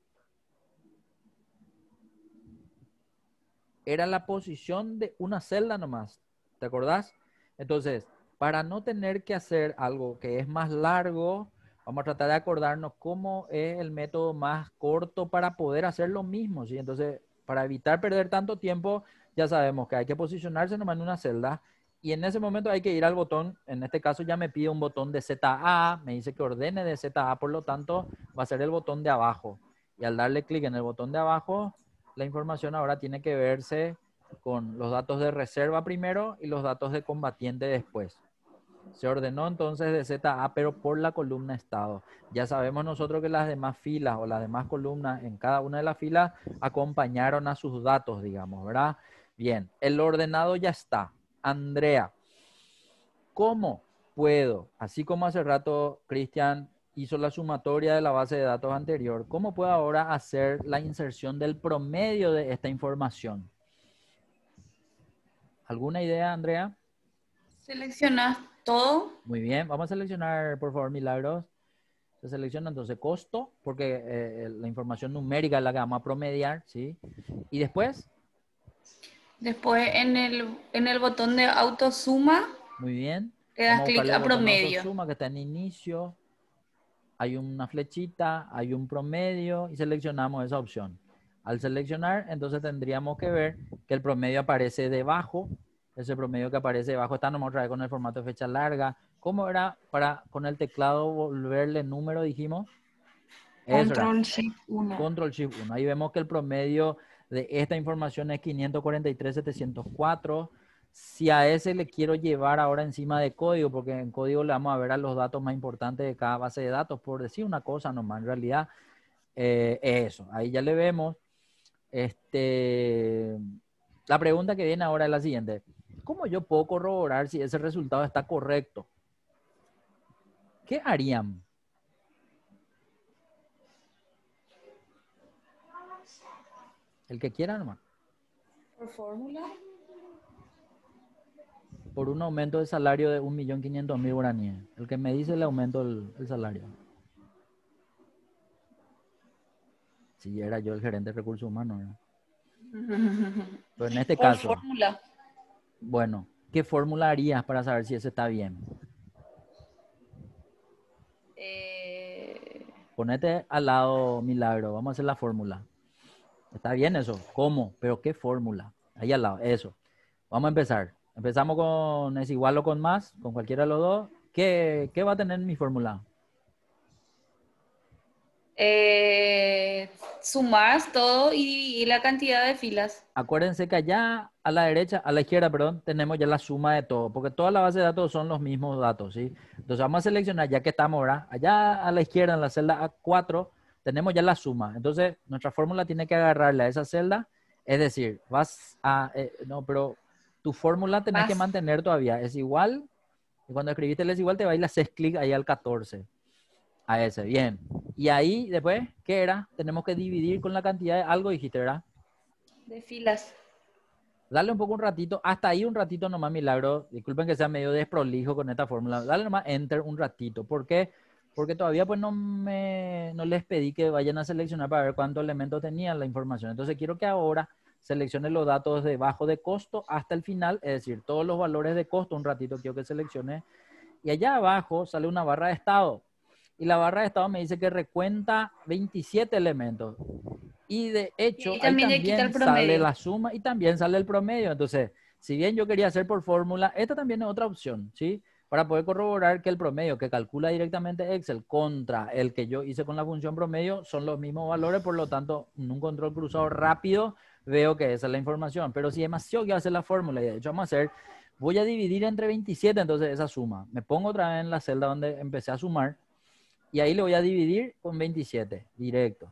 Era la posición de una celda nomás. ¿Te acordás? Entonces, para no tener que hacer algo que es más largo, vamos a tratar de acordarnos cómo es el método más corto para poder hacer lo mismo, ¿sí? Entonces, para evitar perder tanto tiempo, ya sabemos que hay que posicionarse nomás en una celda y en ese momento hay que ir al botón. En este caso ya me pide un botón de ZA, me dice que ordene de ZA, por lo tanto va a ser el botón de abajo. Y al darle clic en el botón de abajo, la información ahora tiene que verse con los datos de reserva primero y los datos de combatiente después. Se ordenó entonces de ZA, pero por la columna estado. Ya sabemos nosotros que las demás filas o las demás columnas en cada una de las filas acompañaron a sus datos, digamos, ¿verdad? Bien, el ordenado ya está. Andrea, ¿cómo puedo, así como hace rato Cristian hizo la sumatoria de la base de datos anterior, cómo puedo ahora hacer la inserción del promedio de esta información? ¿Alguna idea, Andrea? Seleccionas todo. Muy bien, vamos a seleccionar, por favor, Milagros. Se selecciona entonces costo, porque la información numérica es la que vamos a promediar, ¿sí? Y después, Después en el botón de autosuma muy bien, le das vamos a clic buscarle el a botón promedio. autosuma que está en inicio. Hay una flechita, hay un promedio y seleccionamos esa opción. Al seleccionar, entonces tendríamos que ver que el promedio aparece debajo. Ese promedio que aparece debajo está nomás otra vez con el formato de fecha larga. ¿Cómo era para con el teclado volverle número, dijimos? Eso era. Control Shift 1. Control Shift 1. Ahí vemos que el promedio de esta información es 543,704. Si a ese le quiero llevar ahora encima de código, porque en código le vamos a ver a los datos más importantes de cada base de datos, por decir una cosa nomás, en realidad eso. Ahí ya le vemos. La pregunta que viene ahora es la siguiente. ¿Cómo yo puedo corroborar si ese resultado está correcto? ¿Qué harían? El que quiera nomás. ¿Por fórmula? Por un aumento de salario de 1.500.000 guaraníes. El que me dice el aumento del salario. Si era yo el gerente de recursos humanos, ¿no? Pero en este Por caso, fórmula. bueno, ¿qué fórmula harías para saber si ese está bien? Ponete al lado, Milagro. Vamos a hacer la fórmula. Está bien eso. ¿Cómo? Pero ¿qué fórmula? Ahí al lado. Eso. Vamos a empezar. Empezamos con es igual o con más, con cualquiera de los dos. ¿Qué va a tener mi fórmula? Sumar todo y la cantidad de filas. Acuérdense que allá a la derecha, a la izquierda, perdón, tenemos ya la suma de todo, porque toda la base de datos son los mismos datos, ¿sí? Entonces vamos a seleccionar, ya que estamos ahora, allá a la izquierda, en la celda A4, tenemos ya la suma. Entonces, nuestra fórmula tiene que agarrarle a esa celda, es decir, vas a, no, pero tu fórmula tenés que Más. mantener todavía, es igual, y cuando escribiste el es igual, te va a ir, le haces clic ahí al 14. A ese, bien. Y ahí, después, ¿qué era? Tenemos que dividir con la cantidad de algo, dijiste, ¿verdad? De filas. Dale un poco un ratito, hasta ahí un ratito nomás, Milagro. Disculpen que sea medio desprolijo con esta fórmula. Dale nomás Enter un ratito. ¿Por qué? Porque todavía pues no les pedí que vayan a seleccionar para ver cuántos elementos tenía la información. Entonces quiero que ahora seleccione los datos de bajo de costo hasta el final, es decir, todos los valores de costo. Un ratito quiero que seleccione. Y allá abajo sale una barra de estado. Y la barra de estado me dice que recuenta 27 elementos. Y de hecho, Y ahí también le quita el también sale promedio. la suma y también sale el promedio. Entonces, si bien yo quería hacer por fórmula, esta también es otra opción, ¿sí? Para poder corroborar que el promedio que calcula directamente Excel contra el que yo hice con la función promedio son los mismos valores, por lo tanto, en un control cruzado rápido veo que esa es la información. Pero si demasiado quiero hacer la fórmula, y de hecho vamos a hacer, voy a dividir entre 27, entonces esa suma. Me pongo otra vez en la celda donde empecé a sumar y ahí le voy a dividir con 27, directo.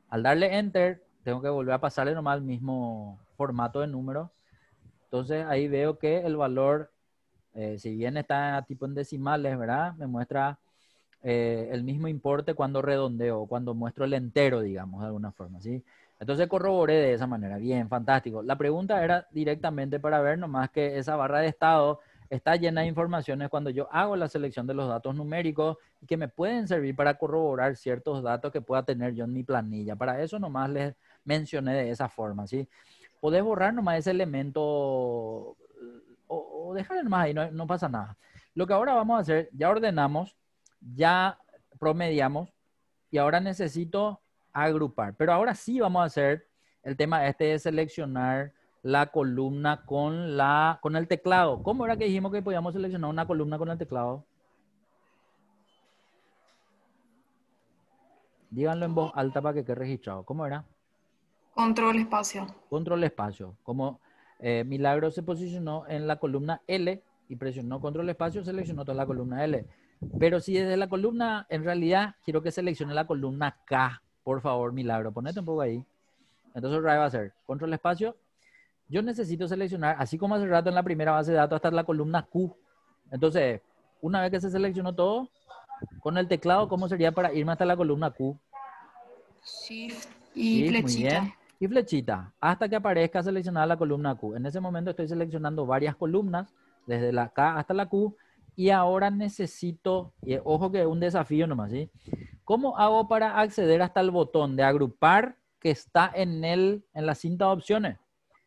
Al darle Enter, tengo que volver a pasarle nomás el mismo formato de número. Entonces ahí veo que el valor, si bien está tipo en decimales, ¿verdad? Me muestra el mismo importe cuando redondeo, cuando muestro el entero, digamos, de alguna forma, ¿sí? Entonces corroboré de esa manera. Bien, fantástico. La pregunta era directamente para ver nomás que esa barra de estado está llena de informaciones cuando yo hago la selección de los datos numéricos y que me pueden servir para corroborar ciertos datos que pueda tener yo en mi planilla. Para eso nomás les mencioné de esa forma, ¿sí? Podés borrar nomás ese elemento o dejarlo nomás ahí, no pasa nada. Lo que ahora vamos a hacer, ya ordenamos, ya promediamos y ahora necesito agrupar. Pero ahora sí vamos a hacer el tema este de seleccionar la columna con el teclado. ¿Cómo era que dijimos que podíamos seleccionar una columna con el teclado? Díganlo en voz alta para que quede registrado. ¿Cómo era? Control espacio. Control espacio. Como Milagro se posicionó en la columna L y presionó control espacio, seleccionó toda la columna L. Pero si desde la columna, en realidad, quiero que seleccione la columna K. Por favor, Milagro, ponete un poco ahí. Entonces, el va a hacer control espacio. Yo necesito seleccionar, así como hace rato en la primera base de datos, hasta la columna Q. Entonces, una vez que se seleccionó todo, con el teclado, ¿cómo sería para irme hasta la columna Q? Shift Sí, y muy flechita. bien. Y flechita, hasta que aparezca seleccionada la columna Q. En ese momento estoy seleccionando varias columnas, desde la K hasta la Q, y ahora necesito, y ojo que es un desafío nomás, ¿sí? ¿Cómo hago para acceder hasta el botón de agrupar que está en la cinta de opciones?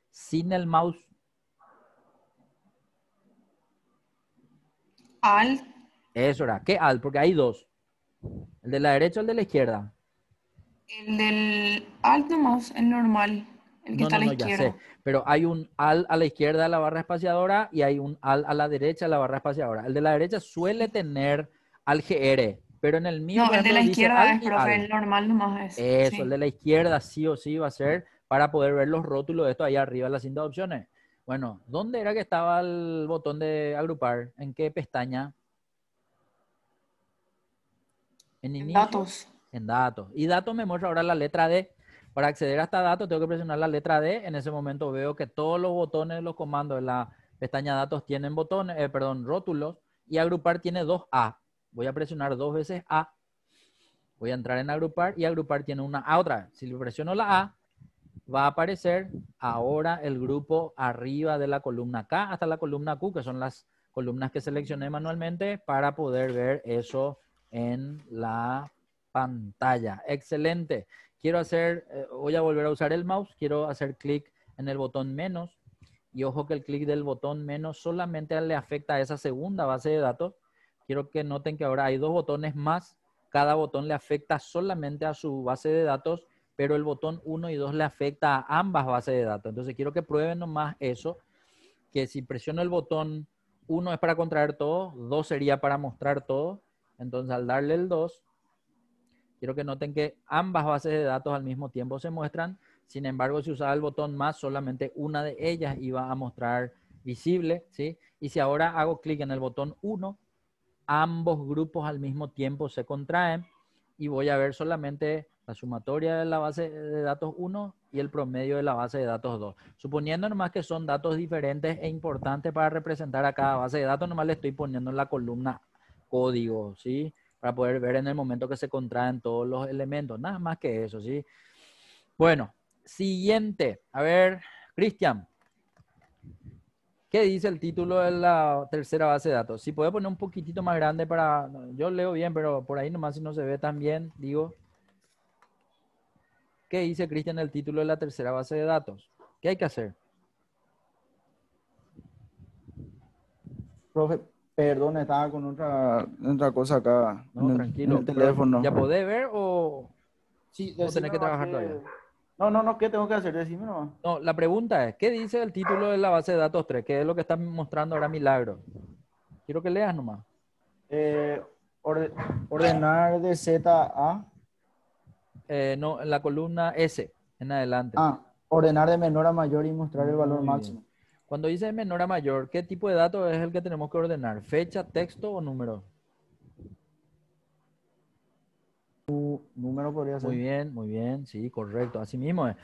Sin el mouse. Alt. Eso era. ¿Qué alt? Porque hay dos. ¿El de la derecha o el de la izquierda? El del Alt nomás, el normal. El que está a la Ya izquierda. sé. Pero hay un alt a la izquierda de la barra espaciadora y hay un alt a la derecha de la barra espaciadora. El de la derecha suele tener alt GR. Pero en el mío, No, por el de ejemplo, la dice izquierda es, alt y profe, al. el normal nomás es. Eso, el Sí. de la izquierda sí o sí va a ser para poder ver los rótulos de esto ahí arriba en la cinta de opciones. Bueno, ¿dónde era que estaba el botón de agrupar? ¿En qué pestaña? En En inicio, datos. en datos. Y datos me muestra ahora la letra D. Para acceder a esta datos tengo que presionar la letra D. En ese momento veo que todos los botones de los comandos de la pestaña datos tienen botones, perdón, rótulos. Y agrupar tiene 2A. Voy a presionar 2 veces A. Voy a entrar en agrupar y agrupar tiene una A otra vez. Si le presiono la A, va a aparecer ahora el grupo arriba de la columna K hasta la columna Q, que son las columnas que seleccioné manualmente para poder ver eso en la pantalla. Excelente. Quiero hacer, voy a volver a usar el mouse, quiero hacer clic en el botón menos y ojo que el clic del botón menos solamente le afecta a esa segunda base de datos. Quiero que noten que ahora hay 2 botones más, cada botón le afecta solamente a su base de datos, pero el botón 1 y 2 le afecta a ambas bases de datos. Entonces quiero que prueben nomás eso, que si presiono el botón 1 es para contraer todo, 2 sería para mostrar todo. Entonces al darle el 2, quiero que noten que ambas bases de datos al mismo tiempo se muestran. Sin embargo, si usaba el botón más, solamente una de ellas iba a mostrar visible, ¿sí? Y si ahora hago clic en el botón 1, ambos grupos al mismo tiempo se contraen y voy a ver solamente la sumatoria de la base de datos 1 y el promedio de la base de datos 2. Suponiendo nomás que son datos diferentes e importantes para representar a cada base de datos, nomás le estoy poniendo en la columna código, ¿sí? Para poder ver en el momento que se contraen todos los elementos. Nada más que eso, ¿sí? Bueno, siguiente. A ver, Cristian. ¿Qué dice el título de la tercera base de datos? Si puede poner un poquitito más grande para... Yo leo bien, pero por ahí nomás si no se ve tan bien, digo. ¿Qué dice Cristian el título de la tercera base de datos? ¿Qué hay que hacer? Profe, perdón, estaba con otra cosa acá No, en tranquilo. el Pero teléfono. ¿ya podés ver Sí, o tenés decime que nomás trabajar que... todavía? No, ¿qué tengo que hacer? Decime nomás. No, la pregunta es, ¿qué dice el título de la base de datos 3? ¿Qué es lo que está mostrando ahora Milagro? Quiero que leas nomás. Eh, orde- ordenar de Z a... No, en la columna S, en adelante. Ah, ordenar de menor a mayor y mostrar el valor Muy bien. máximo. Cuando dice menor a mayor, ¿qué tipo de dato es el que tenemos que ordenar? ¿Fecha, texto o número? Número podría ser. Muy bien, sí, correcto, así mismo es.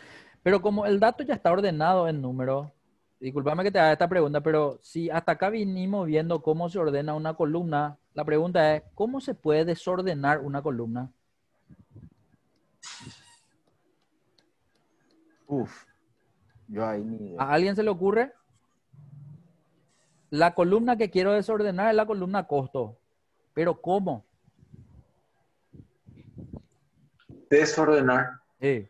Pero como el dato ya está ordenado en número, discúlpame que te haga esta pregunta, pero si hasta acá vinimos viendo cómo se ordena una columna, la pregunta es, ¿cómo se puede desordenar una columna? Uf, yo ahí ni idea. ¿A alguien se le ocurre? La columna que quiero desordenar es la columna costo, pero ¿cómo? Desordenar. Sí.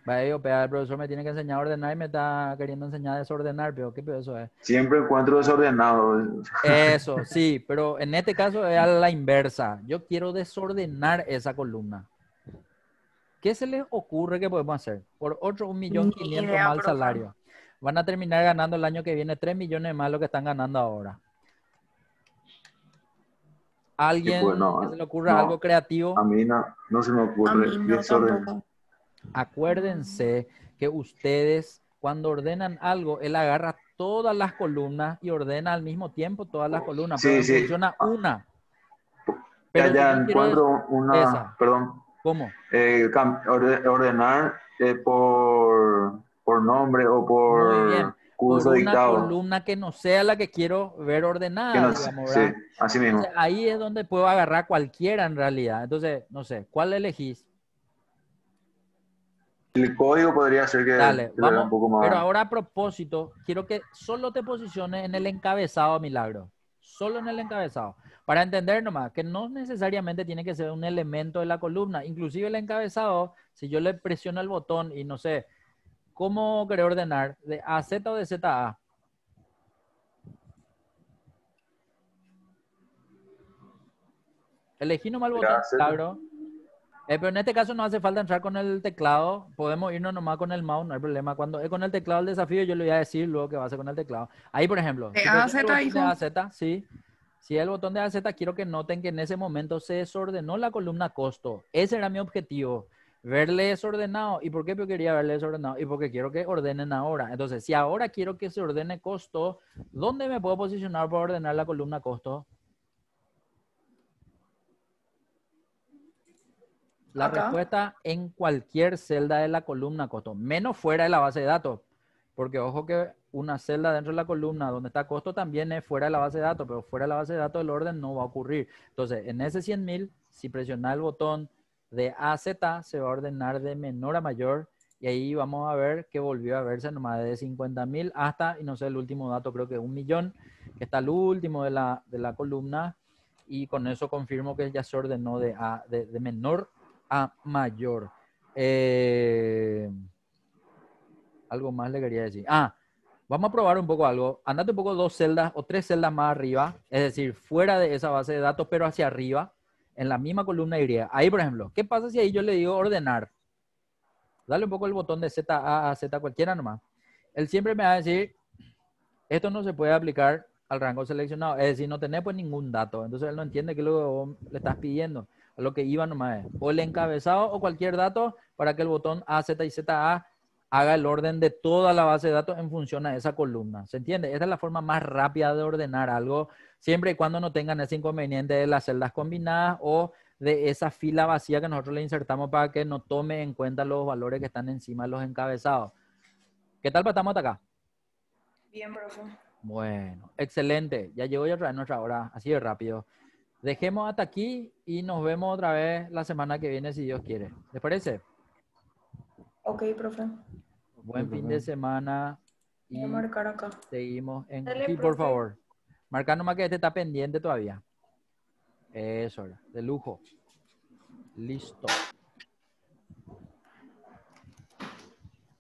Vaya, el profesor me tiene que enseñar a ordenar y me está queriendo enseñar a desordenar, pero ¿qué pedo eso es? Siempre encuentro desordenado. Eso, sí, pero en este caso es a la inversa. Yo quiero desordenar esa columna. ¿Qué se les ocurre que podemos hacer? Por otro Ni 1.500.000 idea, mal profe. salario. Van a terminar ganando el año que viene 3 millones más lo que están ganando ahora. Y pues ¿Alguien que se no, le ocurra algo no, creativo? a mí no se me A ocurre mí no desordenar. tampoco. Acuérdense que ustedes cuando ordenan algo, él agarra todas las columnas y ordena al mismo tiempo todas las columnas, pero Sí, él sí. selecciona una. Ya, Pero si ya yo quiero encuentro una, esa, perdón, ¿cómo? ordenar por nombre o Muy bien. por Por curso una dictado. columna que no sea la que quiero ver Que ordenada, no, digamos, sí, ¿verdad? así Entonces mismo. ahí es donde puedo agarrar cualquiera en realidad. Entonces, no sé, ¿cuál elegís? El código podría ser Dale, que le dé un vamos. poco Pero más. ahora a propósito, quiero que solo te posiciones en el encabezado, Milagro. Solo en el encabezado. Para entender nomás que no necesariamente tiene que ser un elemento de la columna. Inclusive el encabezado, si yo le presiono el botón y no sé, ¿cómo querer ordenar? ¿De A a Z o de Z a A? Elegí nomás el botón, Gracias. Milagro. Pero en este caso no hace falta entrar con el teclado, podemos irnos nomás con el mouse, no hay problema. Cuando es con el teclado el desafío, yo le voy a decir luego que va a ser con el teclado. Ahí, por ejemplo, De si A a presiono el Z, botón de hijo. A a Z, sí, Si el botón de AZ, quiero que noten que en ese momento se desordenó la columna costo. Ese era mi objetivo, verle desordenado. ¿Y por qué yo quería verle desordenado? Y porque quiero que ordenen ahora. Entonces, si ahora quiero que se ordene costo, ¿dónde me puedo posicionar para ordenar la columna costo? La Acá. respuesta en cualquier celda de la columna costo, menos fuera de la base de datos. Porque ojo que una celda dentro de la columna donde está costo también es fuera de la base de datos, pero fuera de la base de datos el orden no va a ocurrir. Entonces, en ese 100.000, si presionas el botón de AZ, se va a ordenar de menor a mayor y ahí vamos a ver que volvió a verse nomás de 50.000 hasta, y no sé, el último dato creo que 1.000.000, que está el último de la columna, y con eso confirmo que ya se ordenó de menor a mayor. Algo más le quería decir. Vamos a probar un poco algo. Andate un poco 2 celdas o 3 celdas más arriba, es decir, fuera de esa base de datos, pero hacia arriba, en la misma columna Y. Ahí, por ejemplo, ¿qué pasa si ahí yo le digo ordenar? Dale un poco el botón de Z a Z cualquiera nomás. Él siempre me va a decir, esto no se puede aplicar al rango seleccionado, es decir, no tenés pues ningún dato. Entonces él no entiende qué es lo que vos le estás pidiendo. A lo que iba nomás es, o el encabezado o cualquier dato para que el botón A, Z y ZA haga el orden de toda la base de datos en función a esa columna. ¿Se entiende? Esta es la forma más rápida de ordenar algo, siempre y cuando no tengan ese inconveniente de las celdas combinadas o de esa fila vacía que nosotros le insertamos para que no tome en cuenta los valores que están encima de los encabezados. ¿Qué tal estamos hasta acá? Bien, profe. Bueno, excelente. Ya llegó ya otra vez nuestra hora, así de rápido. Dejemos hasta aquí y nos vemos otra vez la semana que viene, si Dios quiere. ¿Les parece? Ok, profe. Buen Sí, fin profe. de semana Voy y a marcar acá. seguimos en... Dale, Sí, por profe. favor. Marca nomás que este está pendiente todavía. Eso, de lujo. Listo.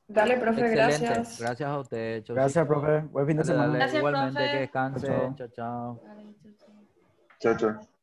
Dale, profe, Excelente. gracias. Gracias a usted. Gracias, profe. Buen fin de Dale, semana. dale. Gracias, Igualmente, que profe. descansen. Chao. Chao, chao. Vale, chao, chao. Chao, chao.